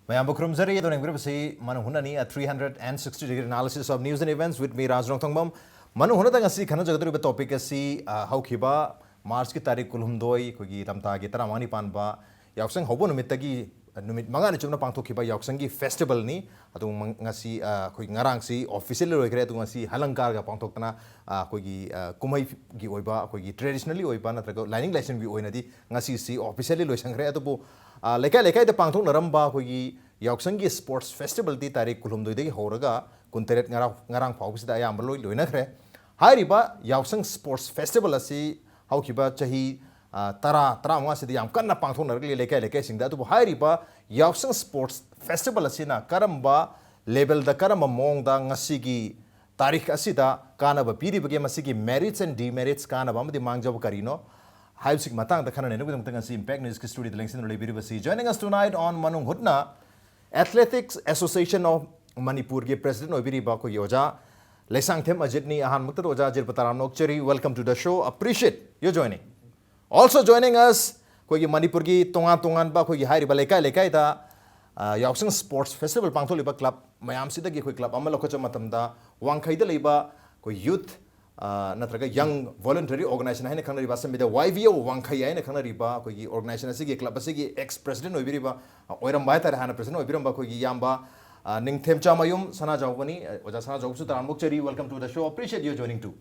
Mayam Bukrumzari, the Nangribusi, Manuhunani, a 360-degree analysis of news and events with me, Raj Rongtongbam. Manuhunatangasi, Kanajagadu topicasi, how Kiba, Mars Kitari Kulumdoi, Kugi Tamta, Gitaramani Panba, Yaksang Hobon Mitagi, Numit Mangani Chuna Panto Kiba, Yaksangi Festival ni, Atu Ngasi, Kuingarangsi, officially regretungasi, Halankarga Pantokana, Kugi Kumai Gioiba, Kugi traditionally Oibana, lining lesson view Oinadi, Ngasi, officially Loisangre Atubu. Lekai the Pangtung Naramba, Hugi, Yaksangi Sports Festival, the Tari Kulumdu, Horaga, Kunteret Narang Paus, the Ayambalo, Luinakre. Hairiba, Yaksang Sports Festival, asi, Haukiba, Chahi, Tramwas, the Yamkana Pangtung, Lekai, sing that to Hairiba, Yaksang Sports Festival, asina, Karamba, label the Karama Mong, the Ngasigi, Tarik Asida, Kanaba, Piri became Masigi, merits and demerits, Kanabam, the Mangjab Karino. Hi, Matang, the Kanan, and Impact News Studio, the links in the Libiribasi. Joining us tonight on Manung Hutna, Athletics Association of Manipur, President Obiri Bako Yoja, Lesang Them Ajitni, Ahan Mutaroja, Jilpataram Nokcheri, welcome to the show. Appreciate your joining. Also joining us, Kogi Manipurgi, Tongan Bako Hari Baleka, Lekaida, Yaksang Sports Festival Pangtoliba Club, Mayam Sidagi Club, Amalokocha Matamda, Wankaida Liba, Youth. Natraga young voluntary organization hai na khana riba sam bida YVO Wankhai hai na khana riba koi organization asigi club asigi ex president oibiriba oiram bai tar hana president oibiram ba koi yamba ningthem chamayum sana jawbani oja sana jawsu taramok cheri welcome to the show appreciate you joining too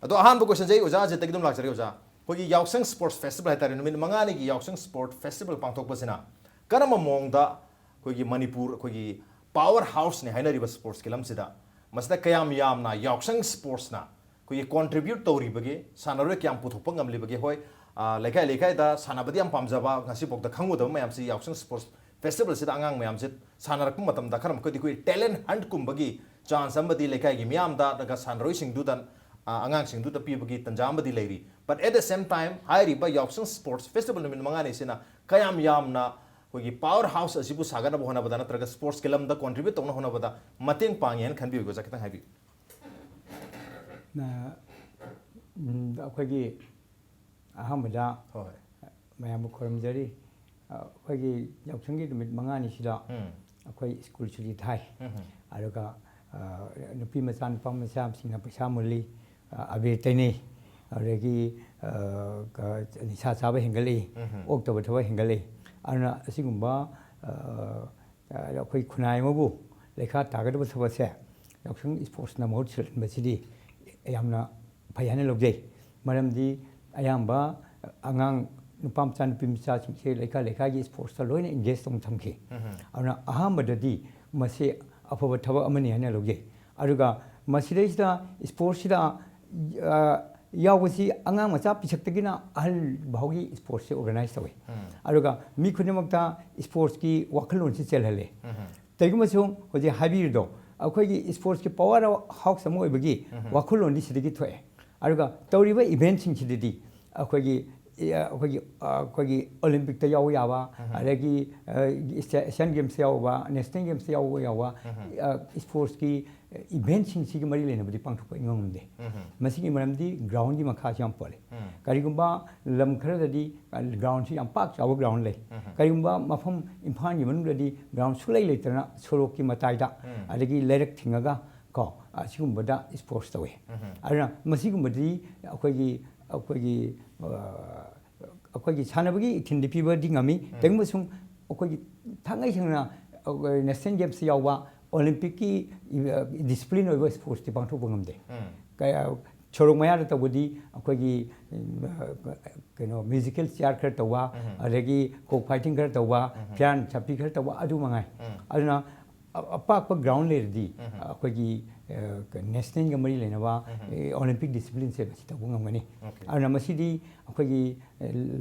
ado ahan bo question jai oja je takidum lak chari oja koi Yaksang Sports Festival hai tar numit mangani gi Yaksang Sport Festival pangthok basina kanama mongda koi Manipur koi powerhouse ne hai na riba sports kilam sida masda kayam yamna Yaksang Sports na कोई contribute तो रिबगे सानरों के आम पुथुपंग हम लिबगे होय लेकाई दा सानाबदी आम पामजाबा ngasi pok da khangmu da mayam si Yaksang Sports Festival si da angang mayam si sanarak matam da kharam ko di koi talent hunt kumbagi chance ambadi lekai gi myam da daga sanroi sing du dan angang sing du da pibagi tanjambadi leiri but at the same time hai riba Yaksang Sports Festival min mangani sina kayam yam na koi powerhouse asibu sagana bo hona badana traga sports kelam da contribute tona hona bada mateng pangyen khanbi go jakta habi ꯑꯩꯈꯣꯏꯒꯤ ꯑꯍꯥꯟꯕꯗ ꯃꯌꯥꯝꯕꯨ ꯈꯨꯔꯨꯝꯖꯔꯤ ꯑꯩꯈꯣꯏꯒꯤ ꯌꯥꯎꯁꯪꯒꯤ ꯅꯨꯃꯤꯠ ꯃꯉꯥꯅꯤꯁꯤꯗ ꯑꯩꯈꯣꯏ school ꯁꯨꯇꯤ ꯊꯥꯏ ꯑꯗꯨꯒ ꯅꯨꯄꯤ ꯃꯆꯥ ꯅꯨꯄꯥ ꯃꯆꯥꯁꯤꯡꯅ ꯄꯩꯁꯥ ꯃꯨꯜꯂꯤ ꯑꯕꯦꯔ ꯇꯩꯅꯩ ꯑꯗꯒꯤ ꯅꯤꯁꯥ ꯆꯥꯕ ꯍꯦꯟꯒꯠꯂꯛꯏ ꯑꯣꯛꯇꯕ ꯊꯕꯛ ꯍꯦꯟꯒꯠꯂꯛꯏ ꯑꯗꯨꯅ ꯑꯁꯤꯒꯨꯝꯕ ꯑꯩꯈꯣꯏ ꯈꯨꯟꯅꯥꯏ ꯑꯃꯕꯨ ꯂꯩꯈꯥ ꯇꯥꯒꯗꯕ ꯊꯕꯛꯁꯦ ꯌꯥꯎꯁꯪ ꯁ꯭ꯄꯣꯔꯠꯁꯅ ꯃꯍꯨꯠ ꯁꯤꯜꯍꯟꯕꯁꯤꯗꯤ ꯌꯥꯝꯅ ꯐꯩ ꯍꯥꯏꯅ ꯂꯧꯖꯩ ꯃꯔꯝꯗꯤ ꯑꯌꯥꯝꯕ ꯑꯉꯥꯡ ꯅꯨꯄꯥ ꯃꯆꯥ ꯅꯨꯄꯤ ꯃꯆꯥꯁꯤꯡꯁꯦ ꯂꯩꯀꯥꯏꯒꯤ ꯁ꯭ꯄꯣꯔꯠꯁꯇ ꯂꯣꯏꯅ ꯏꯟꯒꯦꯖ ꯇꯧꯅ ꯊꯝꯈꯤ ꯑꯗꯨꯅ ꯑꯍꯥꯟꯕꯗꯗꯤ ꯃꯁꯤ ꯑꯐꯕ ꯊꯕꯛ ꯑꯃꯅꯤ ꯍꯥꯏꯅ ꯂꯧꯖꯩ ꯑꯗꯨꯒ ꯃꯁꯤꯗꯩꯁꯤꯗ ꯁ꯭ꯄꯣꯔꯠꯁꯤꯗ ꯌꯥꯎꯕꯁꯤ ꯑꯉꯥꯡ ꯃꯆꯥ ꯄꯤꯁꯛꯇꯒꯤꯅ ꯑꯍꯜ ꯐꯥꯎꯒꯤ ꯁ꯭ꯄꯣꯔꯠꯁꯦ ꯑꯣꯔꯒꯅꯥꯏꯖ ꯇꯧꯏ ꯑꯗꯨꯒ ꯃꯤ ꯈꯨꯗꯤꯡꯃꯛꯇ ꯁ꯭ꯄꯣꯔꯠꯁꯀꯤ ꯋꯥꯈꯜꯂꯣꯟꯁꯤ ꯆꯦꯜꯍꯜꯂꯦ ꯀꯔꯤꯒꯨꯝꯕꯁꯨ ꯍꯧꯖꯤꯛ ꯍꯥꯏꯕꯤꯔꯤꯗꯣ ꯑꯩꯈꯣꯏꯒꯤ ꯁ꯭ꯄꯣꯔꯠꯁꯀꯤ ꯄꯋꯥꯔ ꯍꯥꯎꯁ ꯑꯃ ꯑꯣꯏꯕꯒꯤ ꯋꯥꯈꯜꯂꯣꯟꯗꯤ ꯁꯤꯗꯒꯤ ꯊꯣꯛꯑꯦ ꯑꯗꯨꯒ ꯇꯧꯔꯤꯕ ꯏꯚꯦꯟꯠꯁꯤꯡꯁꯤꯗꯗꯤ ꯑꯩꯈꯣꯏꯒꯤ ꯑꯣꯂꯤꯝꯄꯤꯛꯇ ꯌꯥꯎꯕ ꯌꯥꯕ ꯑꯗꯒꯤ ꯑꯦꯁꯤꯌꯥꯟ ꯒꯦꯝꯁꯇ ꯌꯥꯎꯕ ꯅꯦꯁꯅꯦꯜ ꯒꯦꯝꯁꯇ ꯌꯥꯎꯕ ꯁ꯭ꯄꯣꯔꯠꯁꯀꯤ ꯏꯚꯦꯟꯠꯁꯤꯡꯁꯤꯒꯤ ꯃꯔꯤ ꯂꯩꯅꯕꯗꯤ ꯄꯥꯡꯊꯣꯛꯄ ꯉꯝꯗꯦ ꯃꯁꯤꯒꯤ ꯃꯔꯝꯗꯤ ꯒ꯭ꯔꯥꯎꯟꯒꯤ ꯃꯈꯥꯁꯨ ꯌꯥꯝ ꯄꯣꯜꯂꯤ ꯀꯔꯤꯒꯨꯝꯕ ꯂꯝ ꯈꯔꯗꯗꯤ ꯒ꯭ꯔꯥꯎꯟꯁꯤ ꯌꯥꯝ ꯄꯥꯛ ꯆꯥꯎꯕ ꯒ꯭ꯔꯥꯎꯟ ꯂꯩ ꯀꯔꯤꯒꯨꯝꯕ ꯃꯐꯝ ꯏꯝꯐꯥꯜꯒꯤ ꯃꯅꯨꯡꯗꯗꯤ ꯒ꯭ꯔꯥꯎꯟ ꯁꯨꯛꯂꯩ ꯂꯩꯇꯅ ꯁꯣꯔꯣꯛꯀꯤ ꯃꯇꯥꯏꯗ ꯑꯗꯒꯤ ꯂꯩꯔꯛ ꯊꯤꯡꯉꯒ ꯀꯣ ꯑꯁꯤꯒꯨꯝꯕꯗ ꯁ꯭ꯄꯣꯔꯠꯁ ꯇꯧꯋꯤ ꯑꯗꯨꯅ ꯃꯁꯤꯒꯨꯝꯕꯗꯤ ꯑꯩꯈꯣꯏꯒꯤ ꯁꯥꯟꯅꯕꯒꯤ ꯏꯊꯤꯜꯗꯤ ꯄꯤꯕꯗꯤ ꯉꯝꯃꯤ ꯇꯦꯡꯕꯁꯨꯡ ꯑꯩꯈꯣꯏꯒꯤ ꯊꯥꯡꯉꯩ ꯁꯦꯡꯅ ꯅꯦꯁꯅꯦꯜ ꯒꯦꯝꯁꯇ ꯌꯥꯎꯕ ꯑꯣꯂꯤꯝꯄꯤꯛꯀꯤ ꯗꯤꯁꯤꯄ꯭ꯂꯤꯟ ꯑꯣꯏꯕ ꯁ꯭ꯄꯣꯔꯠꯁꯇꯤ ꯄꯥꯡꯊꯣꯛꯄ ꯉꯝꯗꯦ ꯁꯣꯔꯣꯛ ꯃꯌꯥꯗ ꯇꯧꯕꯗꯤ ꯑꯩꯈꯣꯏꯒꯤ ꯀꯩꯅꯣ ꯃ꯭ꯌꯨꯖꯤꯀꯦꯜ ꯆꯤꯌꯔ ꯈꯔ ꯇꯧꯕ ꯑꯗꯒꯤ ꯀꯣꯛ ꯐꯥꯏꯇꯤꯡ ꯈꯔ ꯇꯧꯕ ꯐꯤꯌꯥꯟ ꯆꯞꯄꯤ ꯈꯔ ꯇꯧꯕ ꯑꯗꯨ ꯃꯉꯥꯏ ꯑꯗꯨꯅ ꯑꯄꯥꯛꯄ ꯒ꯭ꯔꯥꯎꯟ ꯂꯩꯔꯗꯤ ꯑꯩꯈꯣꯏꯒꯤ ꯅꯦꯁꯅꯦꯜꯒ ꯃꯔꯤ ꯂꯩꯅꯕ ꯑꯣꯂꯤꯝꯄꯤꯛ ꯗꯤꯁꯤꯄ꯭ꯂꯤꯟꯁꯦ ꯃꯁꯤ ꯇꯧꯕ ꯉꯝꯒꯅꯤ ꯑꯗꯨꯅ ꯃꯁꯤꯗꯤ ꯑꯩꯈꯣꯏꯒꯤ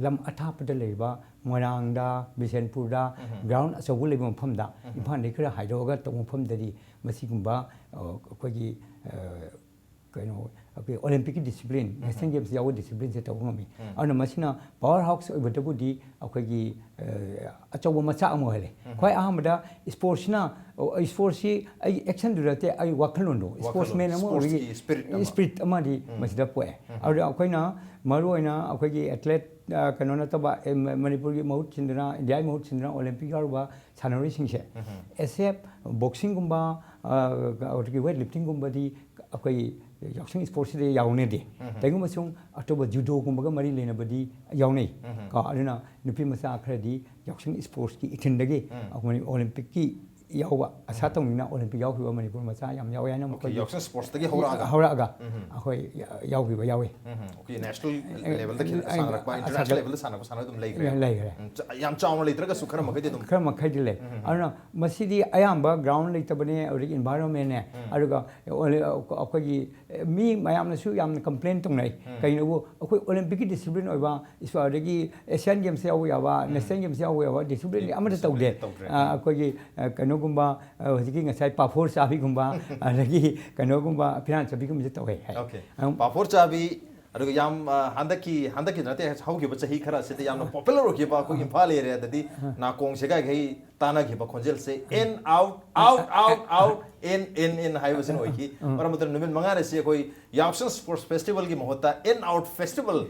ꯂꯝ ꯑꯊꯥꯞꯄꯗ ꯂꯩꯔꯤꯕ ꯃꯣꯏꯔꯥꯡꯗ ꯕꯤꯁꯦꯟꯄꯨꯔꯗ ꯒ꯭ꯔꯥꯎꯟ ꯑꯆꯧꯕ ꯂꯩꯕ ꯃꯐꯝꯗ ꯏꯝꯐꯥꯜꯗꯒꯤ ꯈꯔ ꯍꯥꯏꯗꯣꯛꯑꯒ ꯇꯧꯕ ꯃꯐꯝꯗꯗꯤ ꯃꯁꯤꯒꯨꯝꯕ ꯑꯩꯈꯣꯏꯒꯤ ꯀꯩꯅꯣ ꯑꯩꯈꯣꯏ ꯑꯣꯂꯦꯝꯄꯤꯛꯀꯤ ꯗꯤꯁꯤꯄ꯭ꯂꯤꯟ ꯅꯦꯁꯅꯦꯜ ꯒꯦꯝꯁ ꯌꯥꯎꯕ ꯗꯤꯁꯤꯄ꯭ꯂꯤꯟꯁꯦ ꯇꯧꯕ ꯉꯝꯃꯤ ꯑꯗꯨꯅ ꯃꯁꯤꯅ ꯄꯥꯋꯔ ꯍꯥꯎꯁ ꯑꯣꯏꯕꯗꯕꯨꯗꯤ ꯑꯩꯈꯣꯏꯒꯤ ꯑꯆꯧꯕ ꯃꯆꯥꯛ ꯑꯃ ꯑꯣꯏꯍꯜꯂꯦ ꯈ꯭ꯋꯥꯏ ꯑꯍꯥꯟꯕꯗ ꯁ꯭ꯄꯣꯔꯠꯁꯤꯅ ꯁ꯭ꯄꯣꯔꯠꯁꯤ ꯑꯩ ꯑꯦꯛꯁꯟꯗꯨ ꯅꯠꯇꯦ ꯑꯩ ꯋꯥꯈꯜꯂꯣꯟꯗꯣ ꯁ꯭ꯄꯣꯔꯠꯁꯃꯦꯟ ꯑꯃ ꯑꯣꯏꯕꯒꯤ ꯁ꯭ꯄꯤꯔꯤꯠ ꯑꯃꯗꯤ ꯃꯁꯤꯗ ꯄꯣꯛꯑꯦ ꯑꯗꯨꯗ ꯑꯩꯈꯣꯏꯅ ꯃꯔꯨꯑꯣꯏꯅ ꯑꯩꯈꯣꯏꯒꯤ ꯑꯦꯊ꯭ꯂꯦꯠ ꯀꯩꯅꯣ ꯅꯠꯇꯕ ꯃꯅꯤꯄꯨꯔꯒꯤ ꯃꯍꯨꯠ ꯁꯤꯟꯗꯨꯅ ꯏꯟꯗꯤꯌꯥꯒꯤ ꯃꯍꯨꯠ ꯁꯤꯟꯗꯨꯅ ꯑꯣꯂꯦꯝꯄꯤꯛ ꯌꯥꯎꯔꯤꯕ ꯁꯥꯟꯅꯔꯣꯏꯁꯤꯡꯁꯦ ꯑꯦꯁꯦꯞ ꯕꯣꯛꯁꯤꯡꯒꯨꯝꯕ ꯑꯗꯒꯤ ꯋꯦꯠ ꯂꯤꯐꯇꯤꯡꯒꯨꯝꯕꯗꯤ ꯑꯩꯈꯣꯏ ꯌꯥꯎꯁꯪ ꯁ꯭ꯄꯣꯔꯠꯁꯤꯗ ꯌꯥꯎꯅꯗꯦ ꯀꯩꯒꯨꯝꯕꯁꯨꯡ ꯑꯇꯣꯞꯄ ꯖꯨꯗꯣꯒꯨꯝꯕꯒ ꯃꯔꯤ ꯂꯩꯅꯕꯗꯤ ꯌꯥꯎꯅꯩ ꯀꯣ ꯑꯗꯨꯅ ꯅꯨꯄꯤ ꯃꯆꯥ ꯈꯔꯗꯤ ꯌꯥꯎꯁꯪ ꯁ꯭ꯄꯣꯔꯠꯁꯀꯤ ꯏꯊꯤꯟꯗꯒꯤ ꯑꯣꯂꯦꯝꯄꯤꯛꯀꯤ ꯌꯥꯎꯕ ꯑꯁꯥ ꯇꯧꯅꯤꯡꯅ ꯑꯣꯂꯦꯝꯄꯤꯛ ꯌꯥꯎꯈꯤꯕ ꯃꯅꯤꯄꯨꯔ ꯃꯆꯥ ꯌꯥꯝ ꯌꯥꯎꯋꯦ ꯍꯥꯏꯅ ꯃꯈꯣꯏ ꯌꯥꯎꯁꯪ ꯁ꯭ꯄꯣꯔꯠꯁꯇꯒꯤ ꯍꯧꯔꯛꯑꯒ ꯑꯩꯈꯣꯏ ꯌꯥꯎꯈꯤꯕ ꯌꯥꯎꯋꯤ ꯅꯦꯁꯅꯦꯜ ꯂꯦꯚꯦꯜꯗ ꯁꯥꯟꯅꯔꯛꯄ ꯏꯟꯇꯔꯅꯦꯁꯅꯦꯜ ꯂꯦꯚꯦꯜꯗ ꯁꯥꯟꯅꯕ ꯁꯥꯟꯅ ꯑꯗꯨꯝ ꯂꯩꯈ꯭ꯔꯦ ꯌꯥꯝ ꯆꯥꯎꯅ ꯂꯩꯇ꯭ꯔꯒꯁꯨ ꯈꯔ ꯃꯈꯩꯗꯤ ꯑꯗꯨꯝ ꯈꯔ ꯃꯈꯩꯗꯤ ꯂꯩ ꯑꯗꯨꯅ ꯃꯁꯤꯗꯤ ꯑꯌꯥꯝꯕ ꯒ꯭ꯔꯥꯎꯟ ꯂꯩꯇꯕꯅꯦ ꯑꯗꯨꯗꯒꯤ ꯏꯟꯚꯥꯏꯔꯣꯟꯃꯦꯟꯅꯦ ꯑꯗꯨꯒ ꯑꯩꯈꯣꯏꯒꯤ ꯃꯤ ꯃꯌꯥꯝꯅꯁꯨ ꯌꯥꯝꯅ ꯀꯝꯄ꯭ꯂꯦꯟ ꯇꯧꯅꯩ ꯀꯩꯅꯣꯕꯨ ꯑꯩꯈꯣꯏ ꯑꯣꯂꯦꯝꯄꯤꯛꯀꯤ ꯗꯤꯁꯤꯄ꯭ꯂꯤꯟ ꯑꯣꯏꯕ ꯑꯗꯒꯤ ꯑꯦꯁꯤꯌꯥꯟ ꯒꯦꯝꯁ ꯌꯥꯎꯕ ꯌꯥꯕ ꯅꯦꯁꯅꯦꯜ ꯒꯦꯝꯁ ꯌꯥꯎꯕ ꯌꯥꯕ ꯗꯤꯁꯤꯄ꯭ꯂꯤꯟ ꯑꯃꯠꯇ ꯇꯧꯗꯦ ꯑꯩꯈꯣꯏꯒꯤ ꯀꯩꯅꯣꯒꯨꯝꯕ ꯍꯧꯖꯤꯛꯀꯤ ꯉꯁꯥꯏ ꯄꯥꯐꯣꯔ ꯆꯥꯕꯤꯒꯨꯝꯕ ꯑꯗꯒꯤ ꯀꯩꯅꯣꯒꯨꯝꯕ ꯐꯤꯔꯥꯟ ꯆꯥꯕꯤꯒꯨꯝꯕꯁꯦ ꯇꯧꯋꯦ ꯄꯥꯐꯣꯔ ꯆꯥꯕꯤ ꯑꯗꯨꯒ ꯌꯥꯝ ꯍꯟꯗꯛꯀꯤ ꯅꯠꯇꯦ ꯍꯧꯈꯤꯕ ꯆꯍꯤ ꯈꯔ ꯑꯁꯤꯗ ꯌꯥꯝꯅ ꯄꯣꯄꯨꯂꯔ ꯑꯣꯏꯈꯤꯕ ꯑꯩꯈꯣꯏ ꯏꯝꯐꯥꯜ ꯑꯦꯔꯤꯌꯥꯗꯗꯤ ꯅꯥꯀꯣꯡ ꯁꯦꯒꯥꯏꯈꯩ ꯇꯥꯟꯅꯈꯤꯕ ꯈꯣꯟꯖꯦꯜꯁꯦ ꯏꯟ ꯑꯥꯎꯠ ꯏꯟ ꯍꯥꯏꯕꯁꯤꯅ ꯑꯣꯏꯈꯤ ꯃꯔꯝ ꯑꯗꯨꯅ ꯅꯨꯃꯤꯠ ꯃꯉꯥꯅꯤꯁꯤ ꯑꯩꯈꯣꯏ ꯌꯥꯎꯁꯪ ꯁ꯭ꯄꯣꯔꯠꯁ ꯐꯦꯁꯇꯤꯚꯦꯜꯒꯤ ꯃꯍꯨꯠꯇ ꯏꯟ ꯑꯥꯎꯠ ꯐꯦꯁꯇꯤꯚꯦꯜ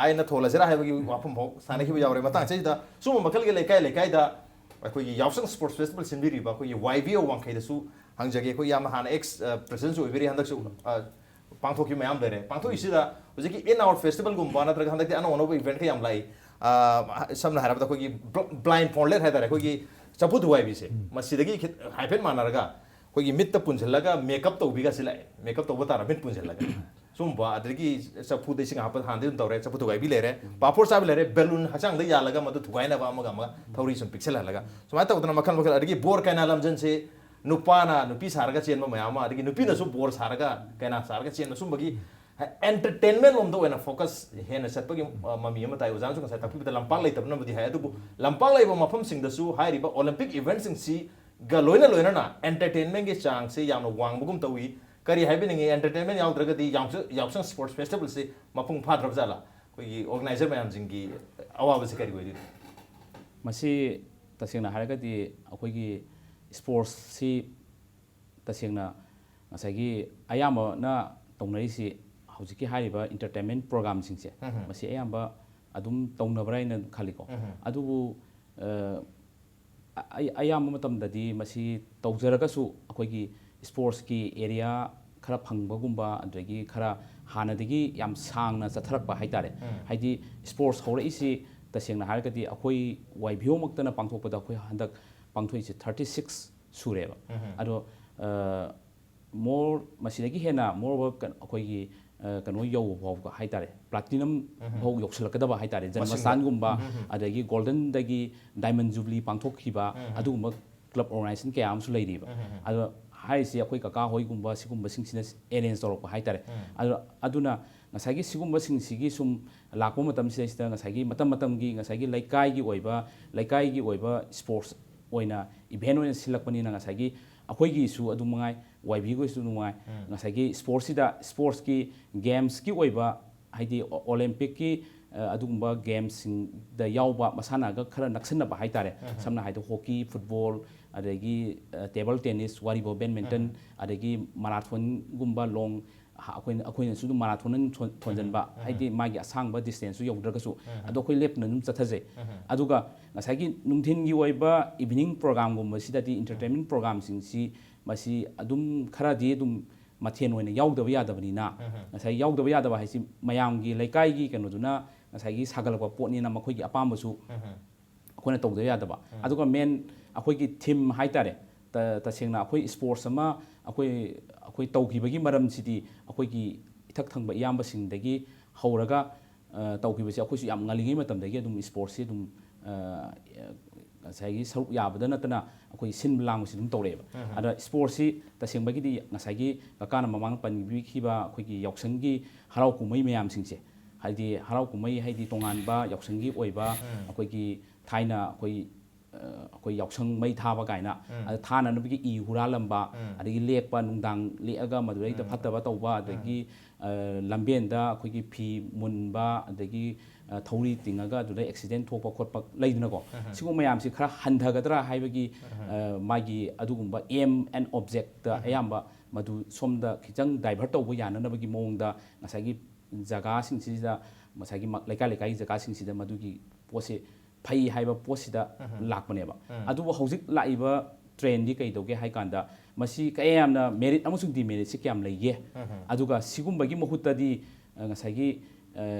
ꯍꯥꯏꯅ ꯊꯣꯜꯂꯁꯤꯔꯥ ꯍꯥꯏꯕꯒꯤ ꯋꯥꯐꯝ ꯐꯥꯎ ꯁꯥꯟꯅꯈꯤꯕ ꯌꯥꯎꯔꯦ ꯃꯇꯥꯡ ꯁꯤꯗ ꯁꯨꯝꯕ ꯃꯈꯜꯒꯤ ꯂꯩꯀꯥꯏꯗ ꯑꯩꯈꯣꯏꯒꯤ ꯌꯥꯎꯁꯪ ꯁ꯭ꯄꯣꯔꯠꯁ ꯐꯦꯁꯇꯤꯚꯦꯜ ꯁꯤꯟꯕꯤꯔꯤꯕ ꯑꯩꯈꯣꯏꯒꯤ YBO ꯋꯥꯡꯈꯩꯗꯁꯨ ꯍꯪꯖꯒꯦ ꯑꯩꯈꯣꯏ ꯌꯥꯝꯅ ꯍꯥꯟꯅ ꯑꯦꯛꯁ ꯄ꯭ꯔꯦꯁꯤꯗꯦꯟꯁꯨ ꯑꯣꯏꯕꯤꯔꯤ ꯍꯟꯗꯛꯁꯨ ꯄꯥꯡꯊꯣꯛꯈꯤꯕ ꯃꯌꯥꯝ ꯂꯩꯔꯦ ꯄꯥꯡꯊꯣꯛꯏꯁꯤꯗ ꯍꯧꯖꯤꯛꯀꯤ ꯏꯟ ꯑꯥꯎꯠ ꯐꯦꯁꯇꯤꯚꯦꯜꯒꯨꯝꯕ ꯅꯠꯇ꯭ꯔꯒ ꯍꯟꯗꯛꯇꯤ ꯑꯅꯧ ꯑꯅꯧꯕ ꯏꯚꯦꯟꯠ ꯈꯔ ꯌꯥꯝ ꯂꯥꯛꯏ ꯁꯝꯅ ꯍꯥꯏꯔꯕꯗ ꯑꯩꯈꯣꯏꯒꯤ ꯕ꯭ꯂꯥꯏꯟ ꯐꯣꯟꯂꯦꯠ ꯍꯥꯏꯇꯥꯔꯦ ꯑꯩꯈꯣꯏꯒꯤ ꯆꯐꯨ ꯊꯨꯒꯥꯏꯕꯤꯁꯦ ꯃꯁꯤꯗꯒꯤ ꯍꯥꯏꯐꯦꯠ ꯃꯥꯟꯅꯔꯒ ꯑꯩꯈꯣꯏꯒꯤ ꯃꯤꯠꯇ ꯄꯨꯟꯁꯤꯜꯂꯒ ꯃꯦꯀꯞ ꯇꯧꯕꯤꯒꯁꯤ ꯂꯥꯛꯑꯦ ꯃꯦꯀꯞ ꯇꯧꯕ ꯇꯥꯔ ꯃꯤꯠ ꯄꯨꯟꯁꯤꯜꯂꯒ ꯁꯨꯝꯕ ꯑꯗꯒꯤ ꯆꯐꯨꯗ ꯏꯁꯤꯡ ꯍꯥꯞꯄ ꯍꯥꯟꯅꯗꯤ ꯑꯗꯨꯝ ꯇꯧꯔꯦ ꯆꯐꯨ ꯊꯨꯒꯥꯏꯕꯤ ꯂꯩꯔꯦ ꯄꯥꯐꯣꯔ ꯆꯥꯕꯤ ꯂꯩꯔꯦ ꯕꯦꯂꯨꯟ ꯍꯛꯆꯥꯡꯗ ꯌꯥꯜꯂꯒ ꯃꯗꯨ ꯊꯨꯒꯥꯏꯅꯕ ꯑꯃꯒ ꯊꯧꯔꯤ ꯁꯨꯝ ꯄꯤꯛꯁꯜꯍꯜꯂꯒ ꯁꯨꯃꯥꯏꯅ ꯇꯧꯗꯅ ꯃꯈꯜ ꯑꯗꯒꯤ ꯕꯣꯔ ꯀꯩꯅꯥ ꯂꯝꯖꯟꯁꯦ ꯅꯨꯄꯥꯅ ꯅꯨꯄꯤ ꯁꯥꯔꯒ ꯆꯦꯟꯕ ꯃꯌꯥꯝ ꯑꯃ ꯑꯗꯒꯤ ꯅꯨꯄꯤꯅꯁꯨ ꯕꯣꯔ ꯁꯥꯔꯒ ꯀꯩꯅꯥ ꯁꯥꯔꯒ ꯆꯦꯟꯕ ꯁꯨꯝꯕꯒꯤ ꯑꯦꯟꯇꯔꯇꯦꯟꯃꯦꯟ ꯂꯣꯝꯗ ꯑꯣꯏꯅ ꯐꯣꯀꯁ ꯍꯦꯟꯅ ꯆꯠꯄꯒꯤ ꯃꯃꯤ ꯑꯃ ꯇꯥꯏ ꯑꯣꯖꯥꯅꯁꯨ ꯉꯁꯥꯏ ꯇꯥꯛꯄꯤꯕꯗ ꯂꯝꯄꯥꯛ ꯂꯩꯇꯕꯅꯕꯨꯗꯤ ꯍꯥꯏ ꯑꯗꯨꯕꯨ ꯂꯝꯄꯥꯛ ꯂꯩꯕ ꯃꯐꯝꯁꯤꯡꯗꯁꯨ ꯍꯥꯏꯔꯤꯕ ꯑꯣꯂꯦꯝꯄꯤꯛ ꯏꯚꯦꯟꯠꯁꯤꯡꯁꯤꯒ ꯂꯣꯏꯅꯅ ꯑꯦꯟꯇꯔꯇꯦꯟꯃꯦꯟꯒꯤ ꯆꯥꯡꯁꯦ ꯌꯥꯝꯅ ꯋꯥꯡꯕꯒꯨꯝ ꯇꯧꯏ ꯀꯔꯤ ꯍꯥꯏꯕꯤꯅꯤꯡꯉꯤ ꯑꯦꯟꯇꯔꯇꯦꯟꯃꯦꯟ ꯌꯥꯎꯗ꯭ꯔꯒꯗꯤ ꯌꯥꯎꯁꯪ ꯁ꯭ꯄꯣꯔꯠꯁ ꯐꯦꯁꯇꯤꯚꯦꯜꯁꯤ ꯃꯄꯨꯡ ꯐꯥꯗ꯭ꯔꯕ ꯖꯥꯠꯂꯥ ꯑꯩꯈꯣꯏꯒꯤ ꯑꯣꯔꯒꯅꯥꯏꯖꯔ ꯃꯌꯥꯝꯁꯤꯡꯒꯤ ꯑꯋꯥꯕꯁꯤ ꯀꯔꯤ ꯑꯣꯏꯗꯣꯏꯅꯣ ꯃꯁꯤ ꯇꯁꯦꯡꯅ ꯍꯥꯏꯔꯒꯗꯤ ꯑꯩꯈꯣꯏꯒꯤ ꯁ꯭ꯄꯣꯔꯠꯁꯁꯤ ꯇꯁꯦꯡꯅ ꯉꯁꯥꯏꯒꯤ ꯑꯌꯥꯝꯕꯅ ꯇꯧꯅꯔꯤꯁꯤ ꯍꯧꯖꯤꯛꯀꯤ ꯍꯥꯏꯔꯤꯕ ꯏꯟꯇꯔꯇꯦꯟꯃꯦꯟ ꯄ꯭ꯔꯣꯒꯥꯝꯁꯤꯡꯁꯦ ꯃꯁꯤ ꯑꯌꯥꯝꯕ ꯑꯗꯨꯝ ꯇꯧꯅꯕ꯭ꯔꯥ ꯍꯥꯏꯅ ꯈꯜꯂꯤꯀꯣ ꯑꯗꯨꯕꯨ ꯑꯌꯥꯝꯕ ꯃꯇꯝꯗꯗꯤ ꯃꯁꯤ ꯇꯧꯖꯔꯒꯁꯨ ꯑꯩꯈꯣꯏꯒꯤ ꯁ꯭ꯄꯣꯔꯠꯁꯀꯤ ꯑꯦꯔꯤꯌꯥ ꯈꯔ ꯐꯪꯕꯒꯨꯝꯕ ꯑꯗꯒꯤꯈꯔ ꯍꯥꯟꯅꯗꯒꯤ ꯌꯥꯝ ꯁꯥꯡꯅ ꯆꯠꯊꯔꯛꯄ ꯍꯥꯏꯇꯥꯔꯦ ꯍꯥꯏꯗꯤ ꯁ꯭ꯄꯣꯔꯠꯁ ꯍꯧꯔꯛꯏꯁꯤ ꯇꯁꯦꯡꯅ ꯍꯥꯏꯔꯒꯗꯤ ꯑꯩꯈꯣꯏ YBO ꯃꯛꯇꯅ ꯄꯥꯡꯊꯣꯛꯄꯗ ꯑꯩꯈꯣꯏ ꯍꯟꯗꯛ ꯄꯥꯡꯊꯣꯛꯏꯁꯤ 36 ꯁꯨꯔꯦꯕ ꯑꯗꯣ ꯃꯁꯤꯗꯒꯤ ꯍꯦꯟꯅ ꯃꯣꯔꯣꯕꯔ ꯑꯩꯈꯣꯏꯒꯤ ꯀꯩꯅꯣ ꯌꯧꯕ ꯐꯥꯎꯕ ꯍꯥꯏꯇꯥꯔꯦ ꯄ꯭ꯂꯥꯇꯤꯅꯝ ꯐꯥꯎ ꯌꯧꯁꯤꯜꯂꯛꯀꯗꯕ ꯍꯥꯏꯇꯥꯔꯦ ꯖꯟꯃꯁꯊꯥꯟꯒꯨꯝꯕ ꯑꯗꯒꯤ ꯒꯣꯜꯗꯟꯗꯒꯤ ꯗꯥꯏꯃꯟ ꯖꯨꯕ꯭ꯂꯤ ꯄꯥꯡꯊꯣꯛꯈꯤꯕ ꯑꯗꯨꯒꯨꯝꯕ ꯀ꯭ꯂꯕ ꯑꯣꯔꯒꯅꯥꯏꯖꯦꯁꯟ ꯀꯌꯥ ꯑꯃꯁꯨ ꯂꯩꯔꯤꯕ ꯑꯗꯣ ꯍꯥꯏꯔꯤꯁꯤ ꯑꯩꯈꯣꯏ ꯀꯀꯥ ꯍꯣꯏꯒꯨꯝꯕ ꯁꯤꯒꯨꯝꯕꯁꯤꯡꯁꯤꯅ ꯑꯦꯔꯦꯟꯖ ꯇꯧꯔꯛꯄ ꯍꯥꯏꯇꯥꯔꯦ ꯑꯗꯨꯅ ꯉꯁꯥꯏꯒꯤ ꯁꯤꯒꯨꯝꯕꯁꯤꯡꯁꯤꯒꯤ ꯁꯨꯝ ꯂꯥꯛꯄ ꯃꯇꯝꯁꯤꯗꯩꯁꯤꯗ ꯉꯁꯥꯏꯒꯤ ꯃꯇꯝꯒꯤ ꯉꯁꯥꯏꯒꯤ ꯂꯩꯀꯥꯏꯒꯤ ꯑꯣꯏꯕ ꯁ꯭ꯄꯣꯔꯠꯁ ꯑꯣꯏꯅ ꯏꯚꯦꯟ ꯑꯣꯏꯅ ꯁꯤꯜꯂꯛꯄꯅꯤꯅ ꯉꯁꯥꯏꯒꯤ ꯑꯩꯈꯣꯏꯒꯤꯁꯨ ꯑꯗꯨꯝ ꯃꯉꯥꯏ YBꯒꯤꯁꯨ ꯅꯨꯡꯉꯥꯏ ꯉꯁꯥꯏꯒꯤ ꯁ꯭ꯄꯣꯔꯠꯁꯀꯤ ꯒꯦꯝꯁꯀꯤ ꯑꯣꯏꯕ ꯍꯥꯏꯗꯤ ꯑꯣꯂꯦꯝꯄꯤꯛꯀꯤ ꯑꯗꯨꯒꯨꯝꯕ ꯒꯦꯝꯁꯤꯡꯗ ꯌꯥꯎꯕ ꯃꯁꯥꯟꯅꯒ ꯈꯔ ꯅꯛꯁꯟꯅꯕ ꯍꯥꯏꯇꯥꯔꯦ ꯁꯝꯅ ꯍꯥꯏꯔꯕꯗ ꯍꯣꯀꯤ ꯐꯨꯠꯕꯣꯜ ꯑꯗꯒꯤ ꯇꯦꯕꯜ ꯇꯦꯅꯤꯁ ꯋꯥꯔꯤꯕ ꯕꯦꯗꯃꯤꯟꯇꯟ ꯑꯗꯒꯤ ꯃꯥꯔꯥꯊꯣꯟꯒꯨꯝꯕ ꯑꯩꯈꯣꯏꯅꯁꯨ ꯑꯗꯨꯝ ꯃꯥꯔꯥꯊꯣꯟ ꯊꯣꯟꯖꯟꯕ ꯍꯥꯏꯗꯤ ꯃꯥꯒꯤ ꯑꯁꯥꯡꯕ ꯗꯤꯁꯇꯦꯟꯁꯁꯨ ꯌꯧꯗ꯭ꯔꯒꯁꯨ ꯑꯗꯣ ꯑꯩꯈꯣꯏ ꯂꯦꯞꯇꯅ ꯑꯗꯨꯝ ꯆꯠꯊꯖꯩ ꯑꯗꯨꯒ ꯉꯁꯥꯏꯒꯤ ꯅꯨꯡꯊꯤꯟꯒꯤ ꯑꯣꯏꯕ ꯏꯚꯤꯅꯤꯡ ꯄ꯭ꯔꯣꯒꯥꯝꯒꯨꯝꯕꯁꯤꯗꯗꯤ ꯏꯟꯇꯔꯇꯦꯟꯃꯦꯟ ꯄ꯭ꯔꯣꯒꯥꯝꯁꯤꯡꯁꯤ ꯃꯁꯤ ꯑꯗꯨꯝ ꯈꯔꯗꯤ ꯑꯗꯨꯝ ꯃꯊꯦꯜ ꯑꯣꯏꯅ ꯌꯥꯎꯗꯕ ꯌꯥꯗꯕꯅꯤ나 ꯉꯁꯥꯏ ꯌꯥꯎꯗꯕ ꯌꯥꯗꯕ ꯍꯥꯏꯁꯤ ꯃꯌꯥꯝꯒꯤ ꯂꯩꯀꯥꯏꯒꯤ ꯀꯩꯅꯣꯗꯨꯅ ꯉꯁꯥꯏꯒꯤ ꯁꯥꯒꯠꯂꯛꯄ ꯄꯣꯠꯅꯤꯅ ꯃꯈꯣꯏꯒꯤ ꯑꯄꯥꯝꯕꯁꯨ ꯑꯩꯈꯣꯏꯅ ꯇꯧꯗꯕ ꯌꯥꯗꯕ ꯑꯗꯨꯒ ꯑꯩꯈꯣꯏꯒꯤ ꯊꯤꯝ ꯍꯥꯏꯇꯥꯔꯦ ꯇꯁꯦꯡꯅ ꯑꯩꯈꯣꯏ ꯁ꯭ꯄꯣꯔꯠꯁ ꯑꯃ ꯑꯩꯈꯣꯏ ꯇꯧꯈꯤꯕꯒꯤ ꯃꯔꯝꯁꯤꯗꯤ ꯑꯩꯈꯣꯏꯒꯤ ꯏꯊꯛ ꯊꯪꯕ ꯏꯌꯥꯝꯕꯁꯤꯡꯗꯒꯤ ꯍꯧꯔꯒ ꯇꯧꯈꯤꯕꯁꯤ ꯑꯩꯈꯣꯏꯁꯨ ꯌꯥꯝ ꯉꯜꯂꯤꯉꯩ ꯃꯇꯝꯗꯒꯤ ꯑꯗꯨꯝ ꯁ꯭ꯄꯣꯔꯠꯁꯤ ꯑꯗꯨꯝ ꯉꯁꯥꯏꯒꯤ ꯁꯔꯨꯛ ꯌꯥꯕꯗ ꯅꯠꯇꯅ ꯑꯩꯈꯣꯏ ꯁꯤꯟꯕ ꯂꯥꯡꯕꯁꯤ ꯑꯗꯨꯝ ꯇꯧꯔꯛꯑꯦꯕ ꯑꯗ ꯁ꯭ꯄꯣꯔꯠꯁꯤ ꯇꯁꯦꯡꯕꯒꯤꯗꯤ ꯉꯁꯥꯏꯒꯤ ꯀꯀꯥꯅ ꯃꯃꯥꯡ ꯄꯟꯕꯤꯈꯤꯕ ꯑꯩꯈꯣꯏꯒꯤ ꯌꯥꯎꯁꯪꯒꯤ ꯍꯔꯥꯎ ꯀꯨꯝꯍꯩ ꯃꯌꯥꯝꯁꯤꯡꯁꯦ ꯍꯥꯏꯗꯤ ꯍꯔꯥꯎ ꯀꯨꯝꯍꯩ ꯍꯥꯏꯗꯤ ꯇꯣꯉꯥꯟꯕ ꯌꯥꯎꯁꯪꯒꯤ ꯑꯣꯏꯕ ꯑꯩꯈꯣꯏꯒꯤ ꯊꯥꯏꯅ ꯑꯩꯈꯣꯏ ꯑꯩꯈꯣꯏ ꯌꯥꯎꯁꯪ ꯃꯩ ꯊꯥꯕ ꯀꯥꯏꯅ ꯑꯗ ꯊꯥꯅꯅꯕꯒꯤ ꯏ ꯍꯨꯔꯥꯜꯂꯝꯕ ꯑꯗꯒꯤ ꯂꯦꯛꯄ ꯅꯨꯡꯗꯥꯡ ꯂꯦꯛꯑꯒ ꯃꯗꯨꯗꯩꯗ ꯐꯠꯇꯕ ꯇꯧꯕ ꯑꯗꯒꯤ ꯂꯝꯕꯦꯟꯗ ꯑꯩꯈꯣꯏꯒꯤ ꯐꯤ ꯃꯨꯟꯕ ꯑꯗꯒꯤ ꯊꯧꯔꯤ ꯇꯤꯡꯉꯒ ꯑꯗꯨꯗ ꯑꯦꯛꯁꯤꯗꯦꯟ ꯊꯣꯛꯄ ꯈꯣꯠꯄ ꯂꯩꯗꯅꯀꯣ ꯁꯤꯒꯨꯝꯕ ꯃꯌꯥꯝꯁꯤ ꯈꯔ ꯍꯟꯊꯒꯗ꯭ꯔꯥ ꯍꯥꯏꯕꯒꯤ ꯃꯥꯒꯤ ꯑꯗꯨꯒꯨꯝꯕ ꯑꯦꯝ ꯑꯦꯟ ꯑꯣꯕꯖꯦꯛꯇ ꯑꯌꯥꯝꯕ ꯃꯗꯨ ꯁꯣꯝꯗ ꯈꯤꯇꯪ ꯗꯥꯏꯚꯔꯠ ꯇꯧꯕ ꯌꯥꯅꯅꯕꯒꯤ ꯃꯑꯣꯡꯗ ꯉꯁꯥꯏꯒꯤ ꯖꯒꯥꯁꯤꯡꯁꯤꯗ ꯉꯁꯥꯏꯒꯤ ꯂꯩꯀꯥꯏ ꯂꯩꯀꯥꯏꯒꯤ ꯖꯒꯥꯁꯤꯡꯁꯤꯗ ꯃꯗꯨꯒꯤ ꯄꯣꯠꯁꯤ ꯐꯩ ꯍꯥꯏꯕ ꯄꯣꯠꯁꯤꯗ ꯂꯥꯛꯄꯅꯦꯕ ꯑꯗꯨꯕꯨ ꯍꯧꯖꯤꯛ ꯂꯥꯛꯏꯕ ꯇ꯭ꯔꯦꯟꯗꯤ ꯀꯩꯗꯧꯒꯦ ꯍꯥꯏ ꯀꯥꯟda ꯃꯁꯤ ꯀꯌꯥ ꯌꯥꯝꯅ ꯃꯦꯔꯤꯠ ꯑꯃꯁꯨꯡ ꯗꯤꯃꯦꯔꯤꯠꯁꯤ ꯀꯌꯥꯝ ꯂꯩꯒꯦ ꯑꯗꯨꯒ ꯁꯤꯒꯨꯝꯕꯒꯤ ꯃꯍꯨꯠꯇꯗꯤ ꯉꯁꯥꯏꯒꯤ